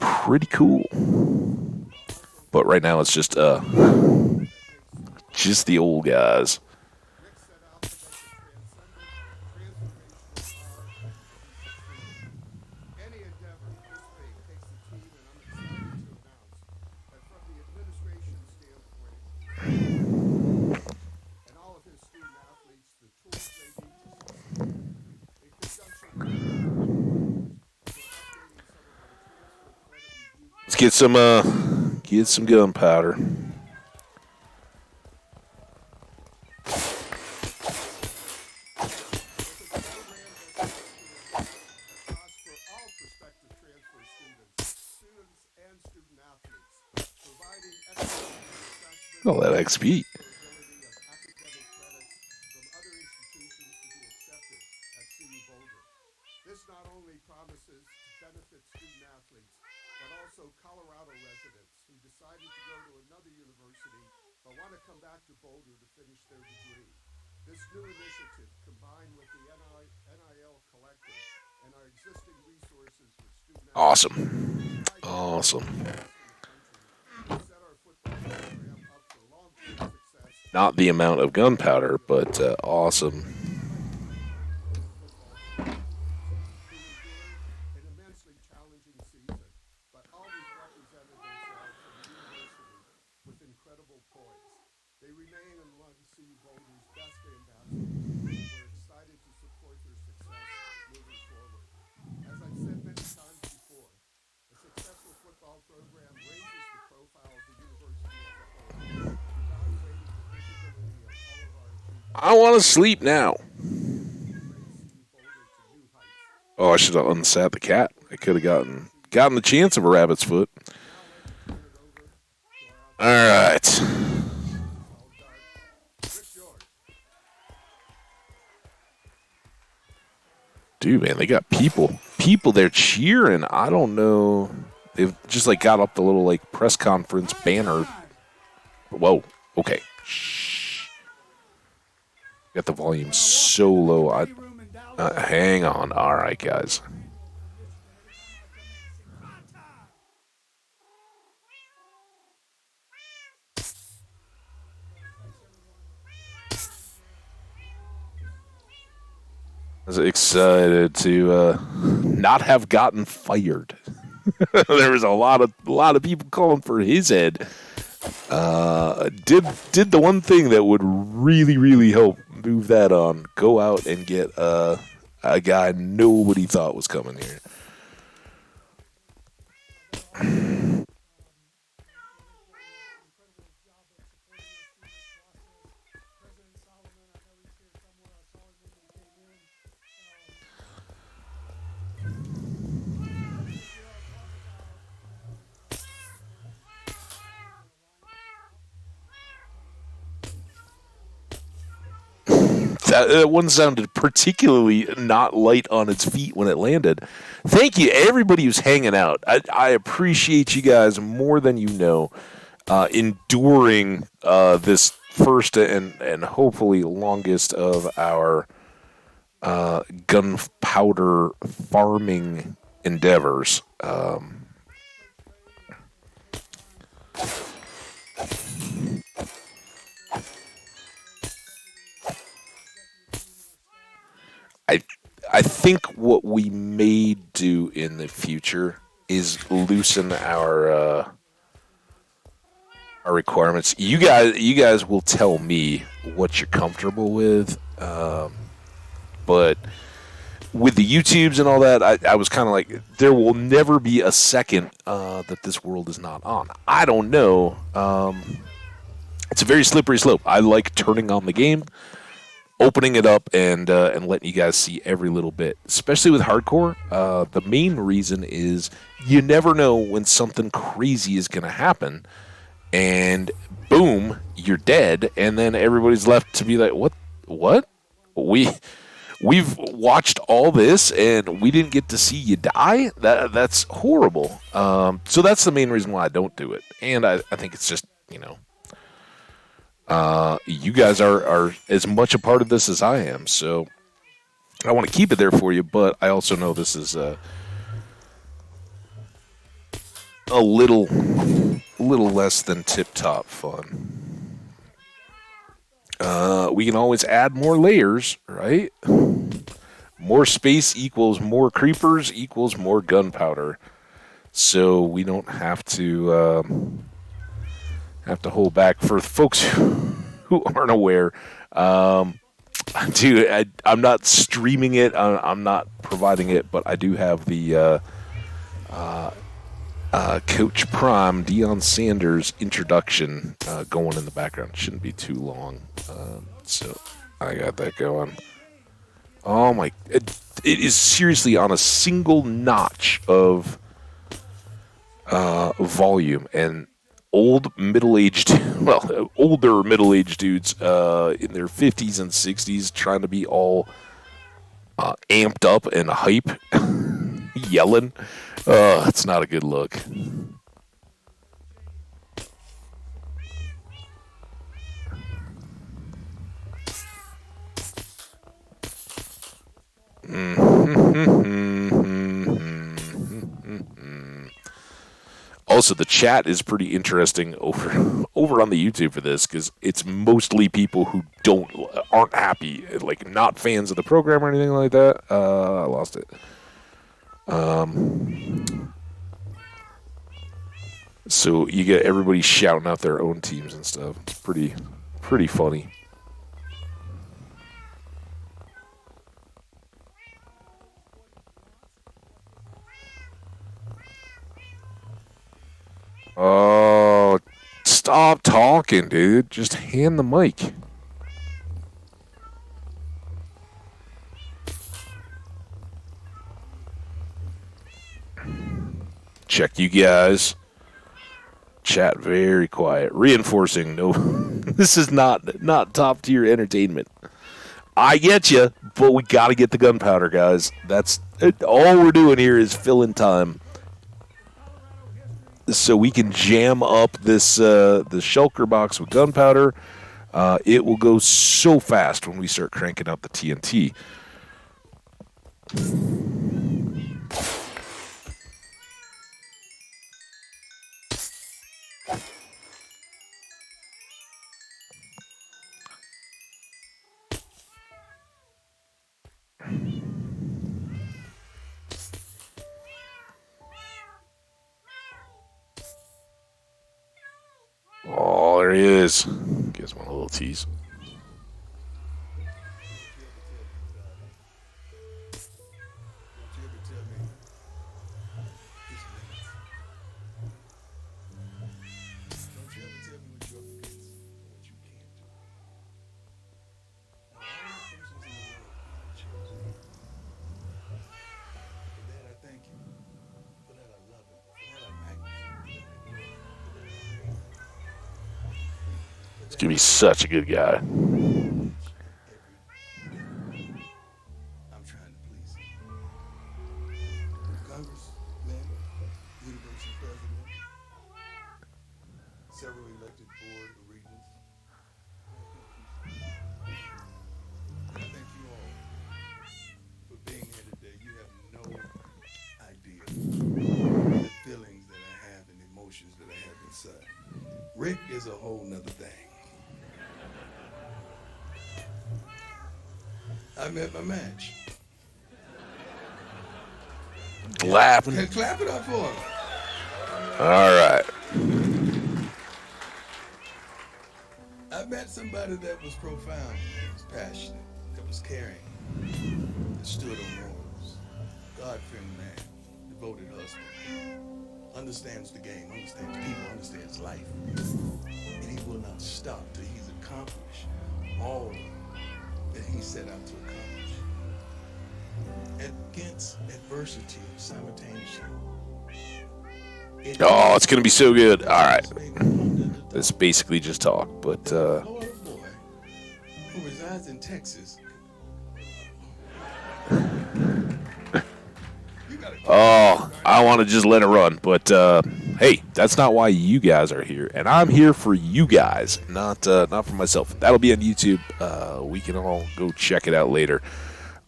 Pretty cool. But right now it's just the old guys. Let's get some gunpowder. Oh, that XP. This not only promises to benefit student athletes, but also Colorado residents who decided to go to another university but want to come back to Boulder to finish their degree. This new initiative, combined with the NIL collective and our existing resources for student athletes, awesome. Not the amount of gunpowder, but awesome. I want to sleep now. Oh, I should have unsat the cat. I could have gotten the chance of a rabbit's foot. All right. Dude, man, they got people there cheering. I don't know. They've just like got up the little like press conference banner. Whoa. Okay. Shh. Got the volume so low. Hang on. All right, guys. I was excited to not have gotten fired. There was a lot of people calling for his head. Did the one thing that would really help move that on. Go out and get a guy nobody thought was coming here. That one sounded particularly not light on its feet when it landed. Thank you, everybody who's hanging out. I appreciate you guys more than you know, enduring this first and hopefully longest of our gunpowder farming endeavors. I I think what we may do in the future is loosen our requirements. You guys will tell me what you're comfortable with, but with the YouTubes and all that, I was kind of like, there will never be a second that this world is not on. I don't know. It's a very slippery slope. I like turning on the game, opening it up, and letting you guys see every little bit. Especially with hardcore, the main reason is you never know when something crazy is going to happen, and boom, you're dead, and then everybody's left to be like, what? We've watched all this and we didn't get to see you die. That's horrible. So that's the main reason why I don't do it, and I think it's just you guys are as much a part of this as I am, so I want to keep it there for you, but I also know this is a little less than tip-top fun. We can always add more layers, right? More space equals more creepers equals more gunpowder, so we don't have to hold back. For folks who aren't aware, dude, I'm not streaming it. I'm not providing it, but I do have the Coach Prime Deion Sanders introduction going in the background. It shouldn't be too long, so I got that going. Oh my! It is seriously on a single notch of volume, and older middle-aged dudes in their 50s and 60s trying to be all amped up and hype, yelling. It's not a good look. Also, the chat is pretty interesting over on the YouTube for this, because it's mostly people who aren't happy, like not fans of the program or anything like that. I lost it. So you get everybody shouting out their own teams and stuff. It's pretty funny. Oh, stop talking, dude. Just hand the mic. Check you guys. Chat very quiet. Reinforcing. No, this is not top tier entertainment. I get you, but we got to get the gunpowder, guys. That's all we're doing here is filling time, so we can jam up this the shulker box with gunpowder. It will go so fast when we start cranking out the TNT. Oh, there he is. Gives one a little tease. He's gonna be such a good guy. Rick is a whole nother thing. I met my match. Laughing. Clap it up for him. All right. I met somebody that was profound, that was passionate, that was caring, that stood on morals. God-fearing man, devoted husband. Understands the game, understands people, understands life. And he will not stop till he's accomplished all that he set out to accomplish. Against adversity simultaneously. Oh, it's going to be so good. All right. It's basically just talk, but... Florida boy who resides in Texas. Oh, I want to just let it run, but hey, that's not why you guys are here, and I'm here for you guys, not for myself. That'll be on YouTube. We can all go check it out later.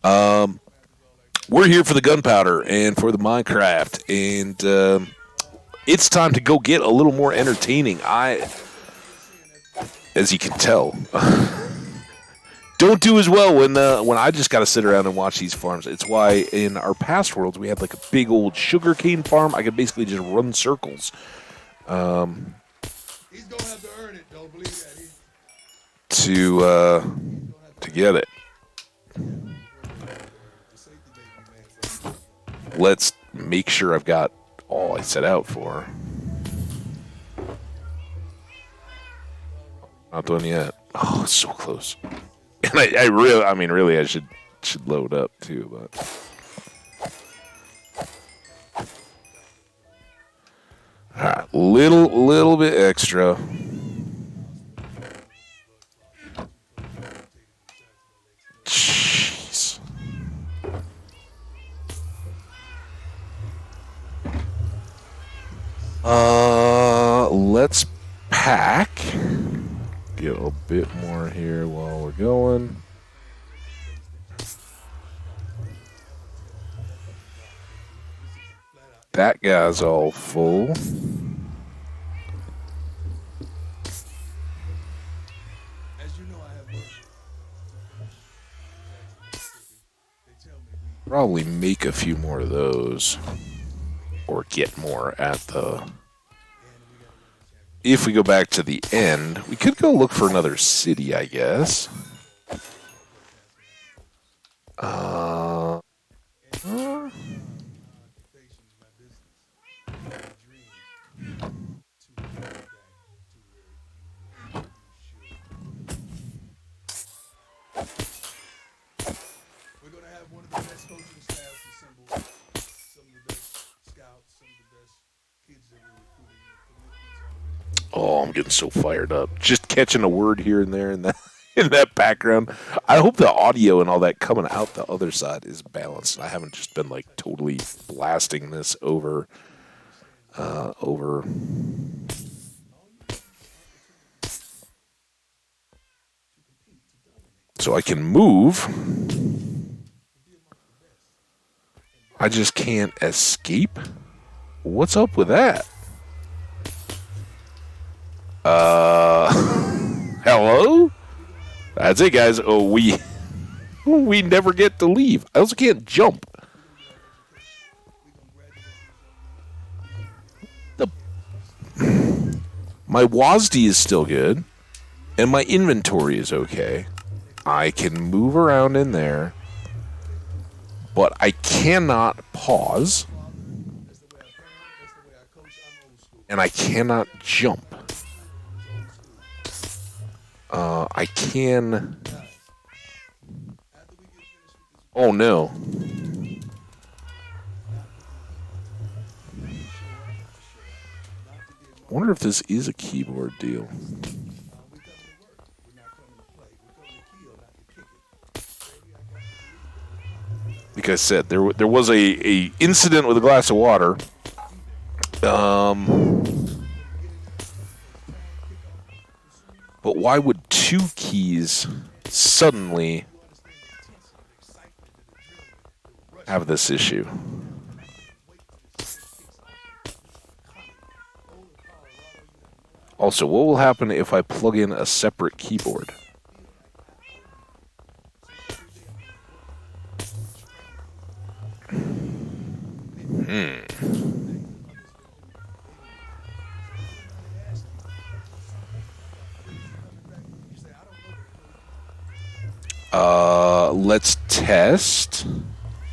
We're here for the gunpowder and for the Minecraft, and it's time to go get a little more entertaining. As you can tell, don't do as well when I just got to sit around and watch these farms. It's why in our past worlds we had like a big old sugarcane farm. I could basically just run circles. He's gonna have to earn it, don't believe that. To get it. Let's make sure I've got all I set out for. Not done yet. Oh, it's so close. And really, I should load up too, but. All right, little bit extra. Jeez. Let's pack. Get a bit more here while we're going. That guy's all full. Probably make a few more of those. Or get more at the... If we go back to the end, we could go look for another city, I guess. We're gonna have one of the best coaching staffs assembled, some of the best scouts, some of the best Oh, I'm getting so fired up. Just catching a word here and there in that in that background. I hope the audio and all that coming out the other side is balanced. I haven't just been like totally blasting this over. So I can move. I just can't escape. What's up with that? Hello? That's it, guys. Oh, we never get to leave. I also can't jump. The, my WASD is still good, and my inventory is okay. I can move around in there, but I cannot pause, and I cannot jump. I can. Oh no. I wonder if this is a keyboard deal. Like I said, there was a incident with a glass of water. But why would two keys suddenly have this issue? Also, what will happen if I plug in a separate keyboard? Let's test.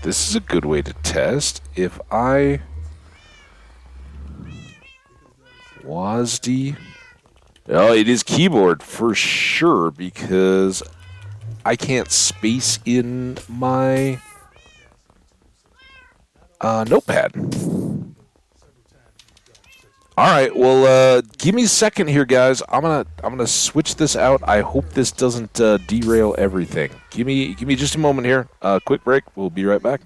This is a good way to test. If I WASD. Oh, it is keyboard for sure because I can't space in my notepad. All right, well, give me a second here, guys. I'm gonna switch this out. I hope this doesn't derail everything. Give me just a moment here. Quick break. We'll be right back.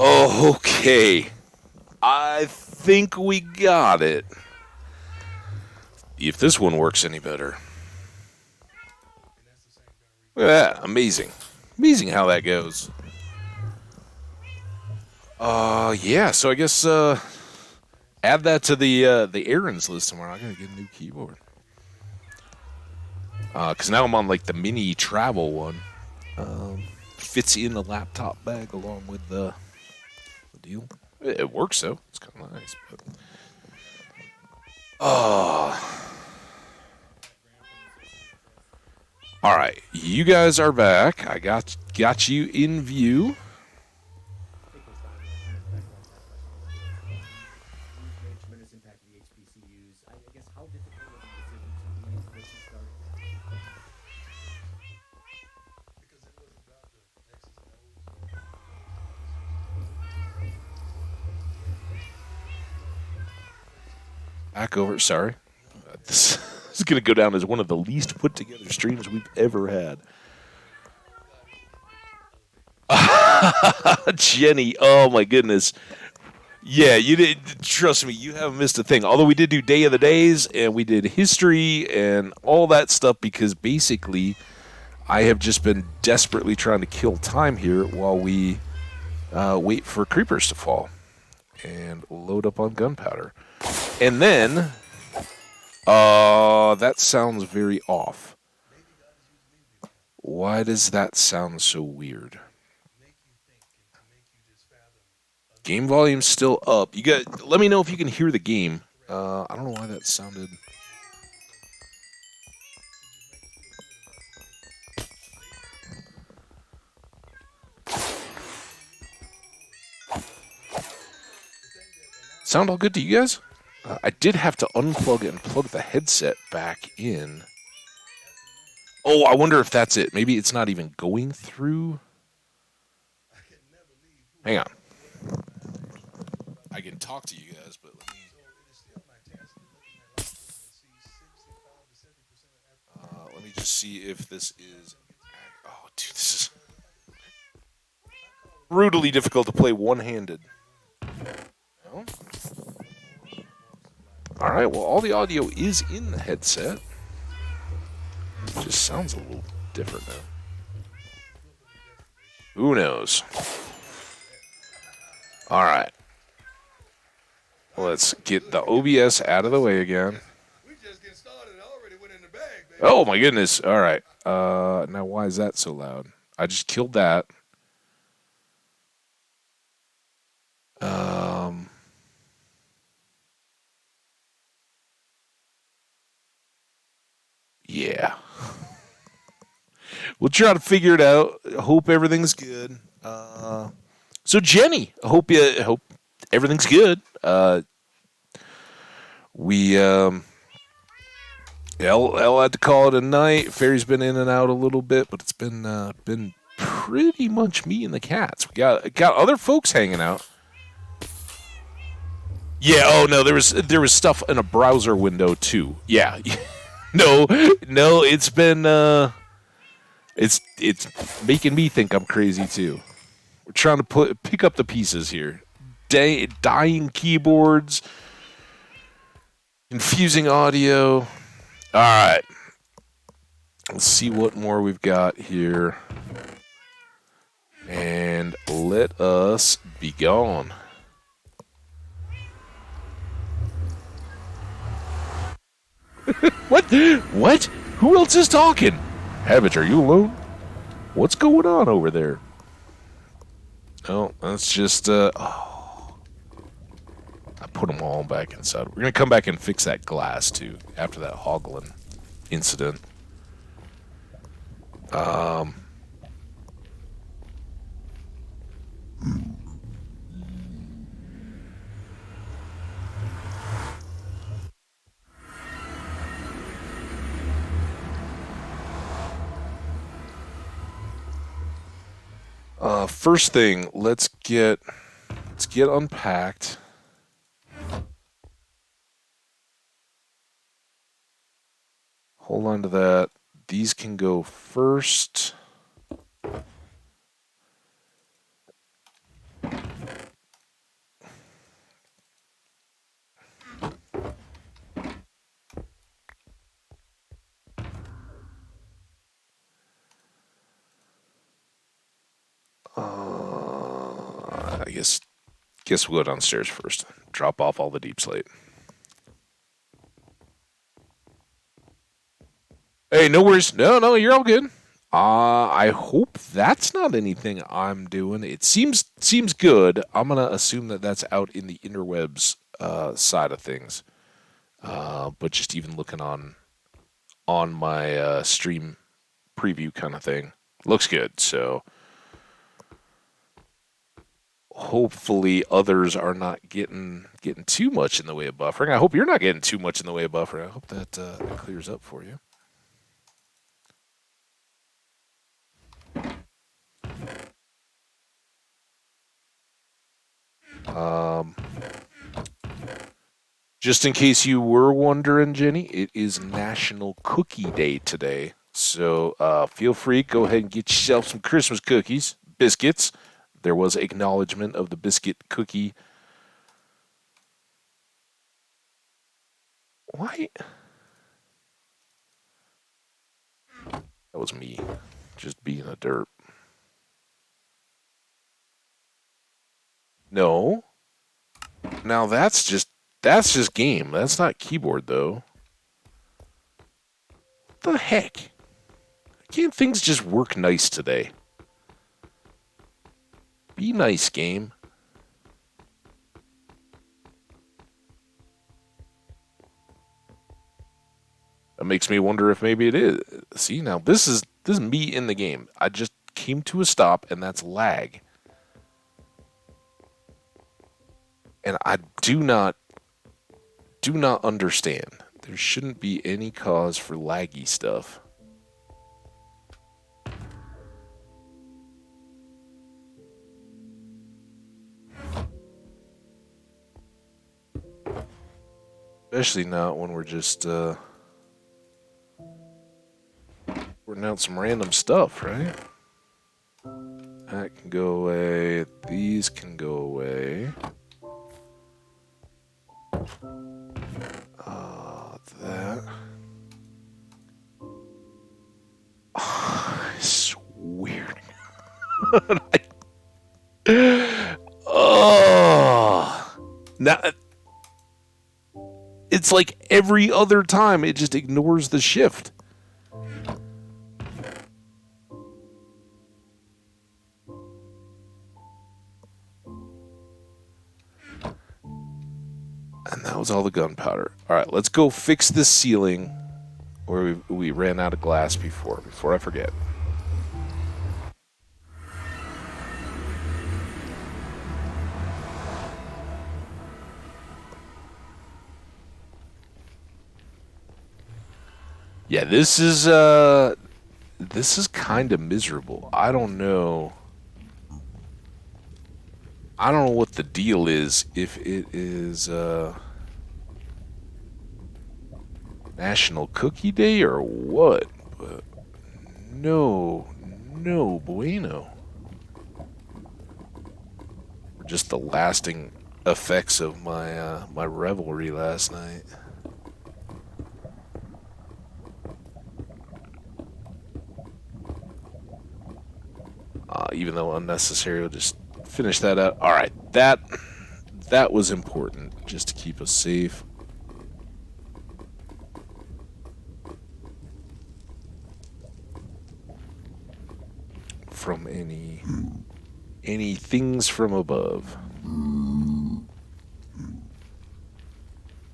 Oh, okay. I think we got it. If this one works any better. Look at that. Amazing. Amazing how that goes. Yeah, so I guess add that to the errands list tomorrow. I'm gonna get a new keyboard. Because now I'm on like the mini travel one. Fits in the laptop bag along with the deal. It works though. It's kind of nice. But... Oh. All right, you guys are back. I got you in view. Back over. Sorry. This is going to go down as one of the least put together streams we've ever had. Jenny, oh my goodness. Yeah, you did. Trust me, you haven't missed a thing. Although we did do Day of the Days and we did history and all that stuff because basically I have just been desperately trying to kill time here while we wait for creepers to fall and load up on gunpowder. And then, that sounds very off. Why does that sound so weird? Game volume's still up. You got. Let me know if you can hear the game. I don't know why that sounded. Sound all good to you guys? I did have to unplug and plug the headset back in. Oh, I wonder if that's it. Maybe it's not even going through. Hang on. I can talk to you guys, but let me just see if this is. Oh, dude, this is brutally difficult to play one-handed. No? All right. Well, all the audio is in the headset. It just sounds a little different now. Who knows? All right. Let's get the OBS out of the way again. Oh my goodness. All right. Now why is that so loud? I just killed that. Yeah. We'll try to figure it out. Hope everything's good. So Jenny, hope everything's good. We L had to call it a night. Fairy's been in and out a little bit, but it's been pretty much me and the cats. We got other folks hanging out. Yeah. Oh no, there was stuff in a browser window too. Yeah. no. It's been it's making me think I'm crazy too. We're trying to pick up the pieces here. Dying keyboards, confusing audio. All right. Let's see what more we've got here. And let us be gone. What? What? Who else is talking? Habit, are you alone? What's going on over there? Oh, that's just, I put them all back inside. We're going to come back and fix that glass, too, after that hoglin incident. First thing, let's get unpacked. Hold on to that. These can go first. I guess we'll go downstairs first. Drop off all the deep slate. Hey, no worries. No, you're all good. I hope that's not anything I'm doing. It seems good. I'm gonna assume that that's out in the interwebs side of things. But just even looking on my stream preview kind of thing, looks good. So hopefully others are not getting too much in the way of buffering. I hope you're not getting too much in the way of buffering. I hope that clears up for you. Um, just in case you were wondering, Jenny, it is National Cookie Day today. So feel free, go ahead and get yourself some Christmas cookies, biscuits. There was acknowledgement of the biscuit cookie. Why? That was me, just being a derp. No. Now that's just game. That's not keyboard though. What the heck? Can't things just work nice today? Be nice, game. That makes me wonder if maybe it is. See, now this is me in the game. I just came to a stop and that's lag. And I do not understand. There shouldn't be any cause for laggy stuff. Especially not when we're just sorting out some random stuff, right? That can go away. These can go away. That. I swear. Oh. Now, it's like every other time it just ignores the shift. And that was all the gunpowder. All right, let's go fix this ceiling where we ran out of glass before I forget. Yeah, this is kind of miserable. I don't know what the deal is, if it is National Cookie Day or what, but no bueno. Just the lasting effects of my my revelry last night. Even though unnecessary, we'll just finish that up. All right, that was important, just to keep us safe. From any things from above.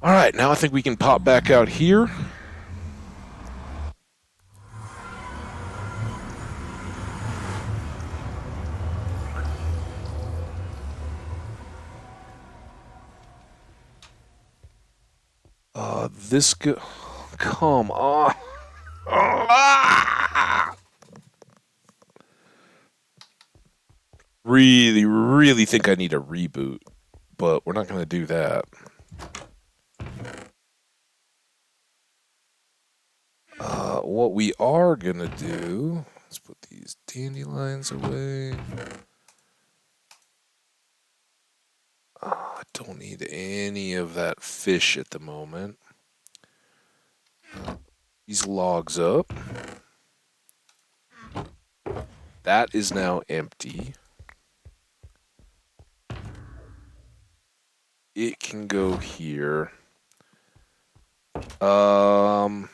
All right, now I think we can pop back out here. Come on. Really think I need a reboot, but we're not going to do that. What we are going to do, let's put these dandelions away. I don't need any of that fish at the moment. These logs up. That is now empty. it can go here. Um...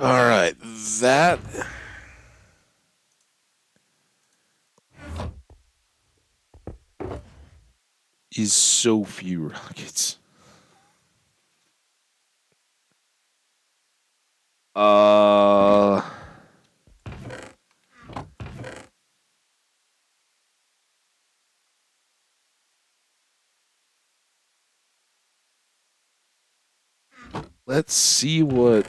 All right, that is so few rockets. Uh, let's see what.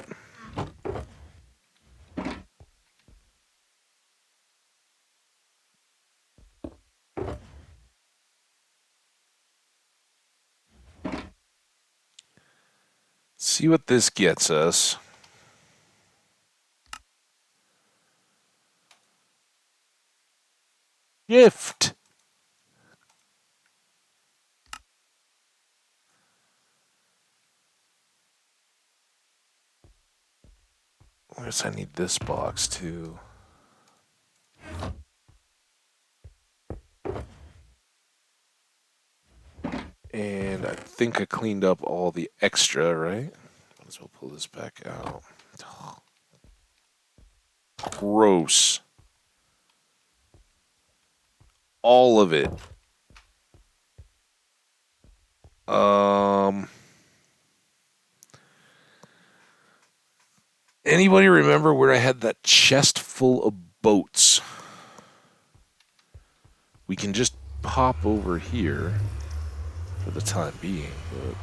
See what this gets us. Gift. I guess I need this box too. And I think I cleaned up all the extra, right? Might as well pull this back out. Gross. All of it. Anybody remember where I had that chest full of boats? We can just pop over here for the time being, but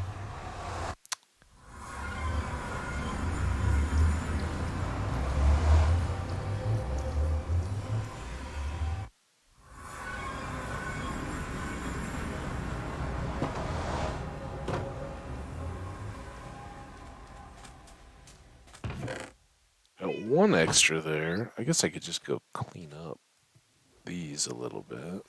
got one extra there. I guess I could just go clean up these a little bit.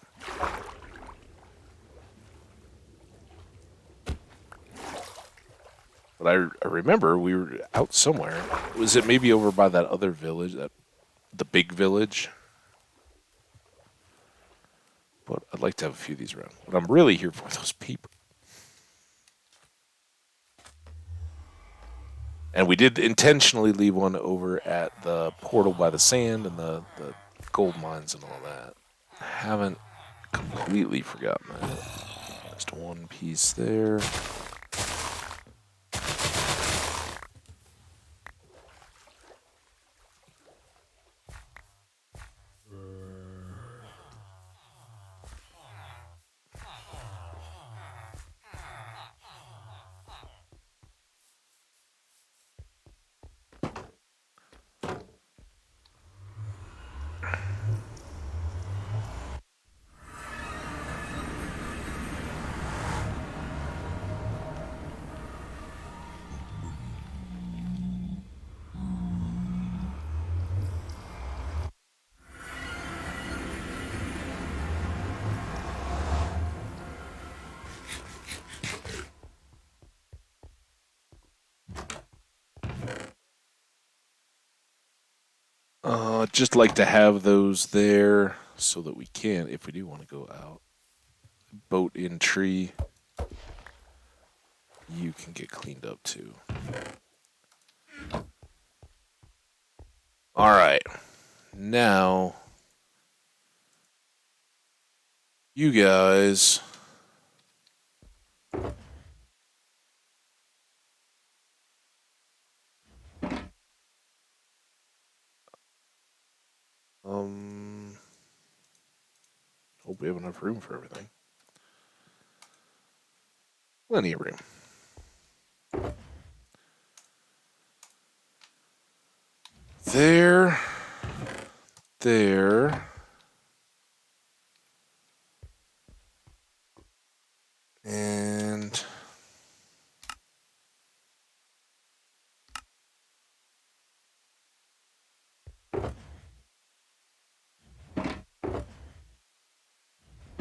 But I remember we were out somewhere. Was it maybe over by that other village, the big village? But I'd like to have a few of these around. What I'm really here for those people. And we did intentionally leave one over at the portal by the sand and the gold mines and all that. I haven't completely forgotten that. Just one piece there. Just like to have those there so that we can, if we do want to go out. Boat in tree. You can get cleaned up too. All right. Now, you guys. Hope we have enough room for everything. Plenty of room. There. There. And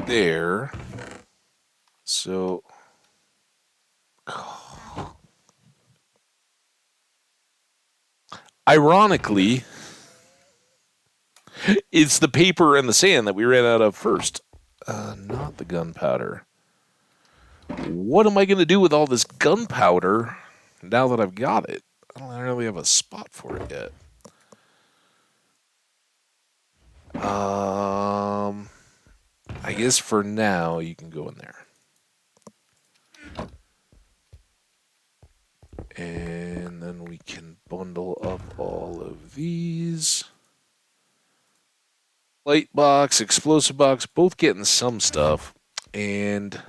there. So, ironically, it's the paper and the sand that we ran out of first. Not the gunpowder. What am I going to do with all this gunpowder now that I've got it? I don't really have a spot for it yet. I guess for now you can go in there. And then we can bundle up all of these. Light box, explosive box, both getting some stuff. And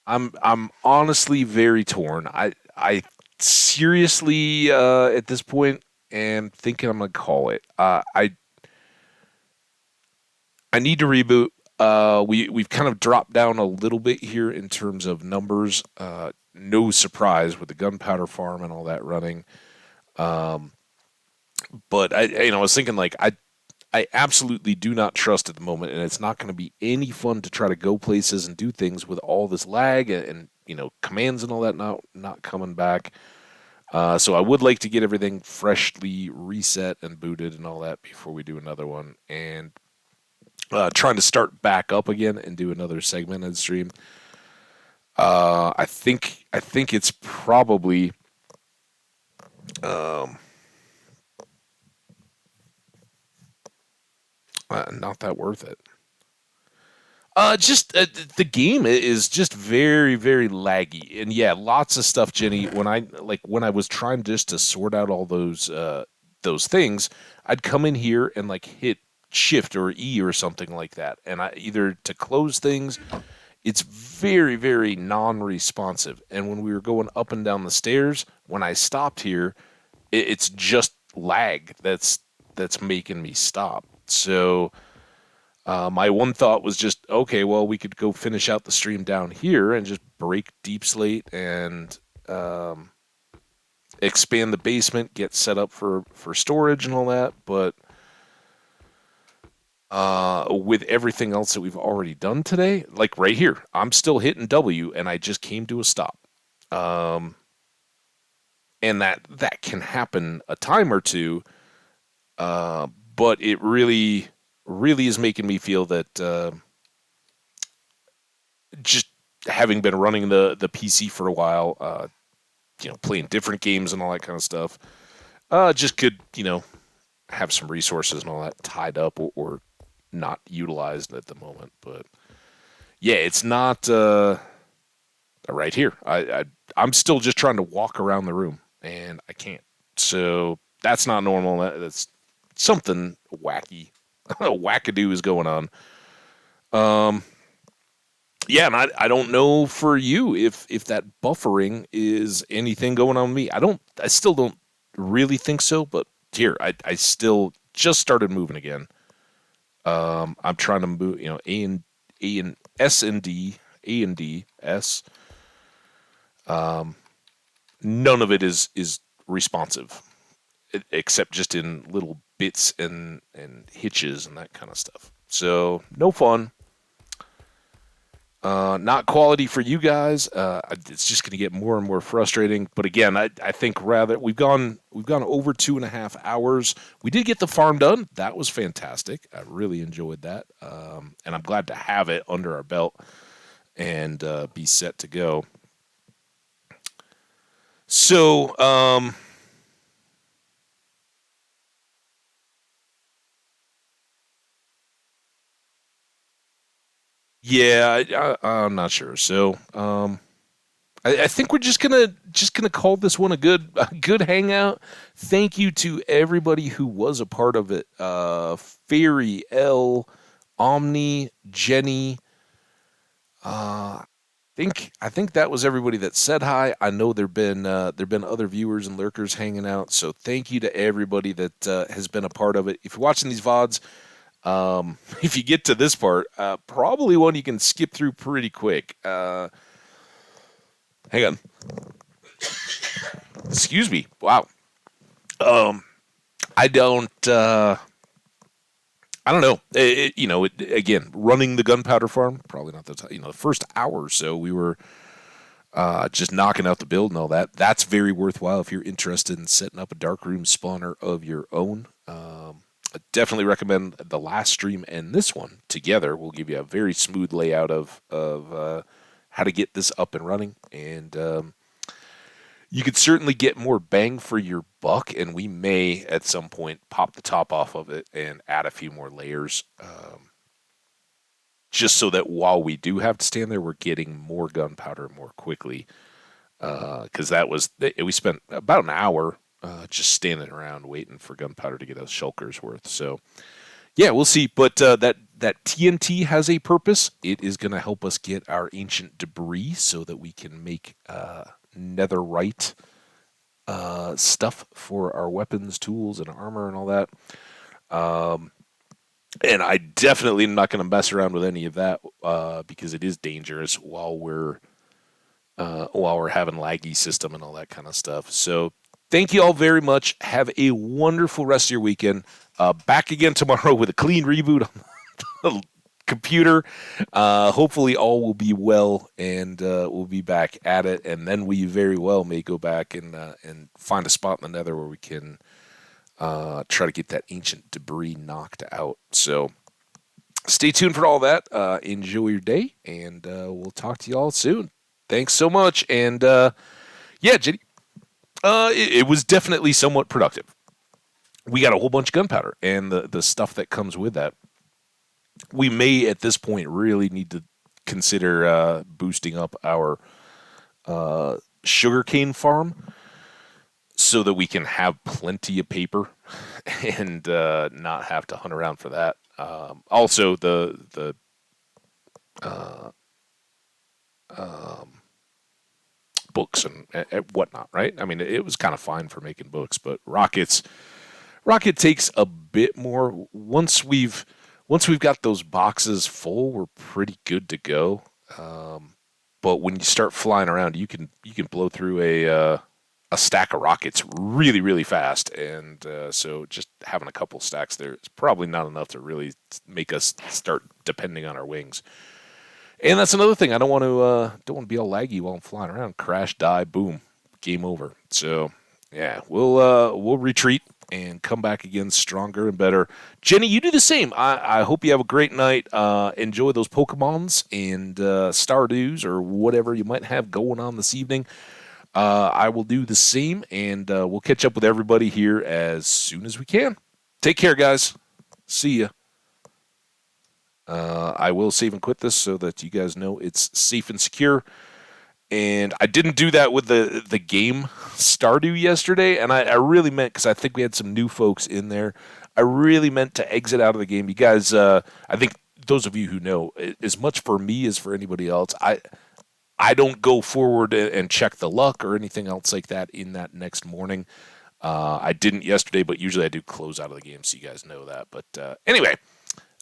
I'm honestly very torn. I seriously at this point am thinking I'm gonna call it. I need to reboot. We've kind of dropped down a little bit here in terms of numbers. No surprise with the gunpowder farm and all that running. But I was thinking like I absolutely do not trust at the moment, and it's not going to be any fun to try to go places and do things with all this lag and commands and all that not coming back. So I would like to get everything freshly reset and booted and all that before we do another one, and trying to start back up again and do another segmented stream. I think it's probably not that worth it. Just the game is just very, very laggy, and yeah, lots of stuff, Jenny. When I was trying just to sort out all those things, I'd come in here and like hit Shift or E or something like that, and I either to close things. It's very, very non-responsive, and when we were going up and down the stairs, when I stopped here, it's just lag that's making me stop. So. My one thought was just, okay, well, we could go finish out the stream down here and just break Deep Slate and expand the basement, get set up for storage and all that. But with everything else that we've already done today, like right here, I'm still hitting W and I just came to a stop. And that can happen a time or two, but it really, really is making me feel that just having been running the PC for a while, playing different games and all that kind of stuff, just could, have some resources and all that tied up or not utilized at the moment. But yeah, it's not right here. I'm still just trying to walk around the room and I can't. So that's not normal. That's something wacky, wackadoo is going on. Yeah, and I don't know for you if that buffering is anything going on with me. I still don't really think so, but here I still just started moving again. I'm trying to move, A and S and D, A and D, S. None of it is responsive, except just in little bits and hitches and that kind of stuff. So no fun. Not quality for you guys. It's just going to get more and more frustrating. But again, I think rather we've gone over 2.5 hours. We did get the farm done. That was fantastic. I really enjoyed that, and I'm glad to have it under our belt and be set to go. So, yeah, I'm not sure. So, I think we're just gonna call this one a good hangout. Thank you to everybody who was a part of it. Fairy, L, Omni, Jenny. I think that was everybody that said hi. I know there've been other viewers and lurkers hanging out. So thank you to everybody that has been a part of it. If you're watching these VODs, if you get to this part, probably one you can skip through pretty quick. Hang on. Excuse me. Wow. I don't. I don't know. Again, running the gunpowder farm, probably not the first hour or so we were just knocking out the build and all that. That's very worthwhile if you're interested in setting up a darkroom spawner of your own. I definitely recommend the last stream and this one together. Will give you a very smooth layout of how to get this up and running, and you could certainly get more bang for your buck. And we may at some point pop the top off of it and add a few more layers. Just so that while we do have to stand there, we're getting more gunpowder more quickly. Because we spent about an hour just standing around waiting for gunpowder to get us shulkers worth. So yeah, we'll see. But that TNT has a purpose. It is going to help us get our ancient debris so that we can make netherite stuff for our weapons, tools, and armor and all that. And I definitely am not going to mess around with any of that because it is dangerous while we're having laggy system and all that kind of stuff. So thank you all very much. Have a wonderful rest of your weekend. Back again tomorrow with a clean reboot on the computer. Hopefully all will be well, and we'll be back at it. And then we very well may go back and find a spot in the nether where we can try to get that ancient debris knocked out. So stay tuned for all that. Enjoy your day, and we'll talk to you all soon. Thanks so much. And yeah, Jenny, it was definitely somewhat productive. We got a whole bunch of gunpowder and the stuff that comes with that. We may at this point really need to consider boosting up our sugarcane farm so that we can have plenty of paper and not have to hunt around for that. Also, the books and whatnot, right? I mean, it was kind of fine for making books, but rocket takes a bit more. Once we've got those boxes full, we're pretty good to go. But when you start flying around, you can blow through a stack of rockets really, really fast, and so just having a couple stacks there is probably not enough to really make us start depending on our wings. And that's another thing. I don't want to be all laggy while I'm flying around. Crash, die, boom, game over. So yeah, we'll retreat and come back again stronger and better. Jenny, you do the same. I hope you have a great night. Enjoy those Pokemons and Stardews or whatever you might have going on this evening. I will do the same, and we'll catch up with everybody here as soon as we can. Take care, guys. See ya. I will save and quit this so that you guys know it's safe and secure. And I didn't do that with the game Stardew yesterday, and I really meant, because I think we had some new folks in there, I really meant to exit out of the game. You guys, I think those of you who know, as much for me as for anybody else, I don't go forward and check the luck or anything else like that in that next morning. I didn't yesterday, but usually I do close out of the game, so you guys know that. But anyway,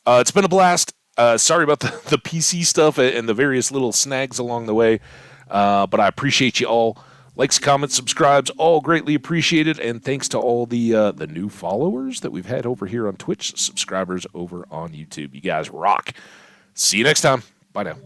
it's been a blast. Sorry about the PC stuff and the various little snags along the way. But I appreciate you all. Likes, comments, subscribes, all greatly appreciated. And thanks to all the new followers that we've had over here on Twitch, subscribers over on YouTube. You guys rock. See you next time. Bye now.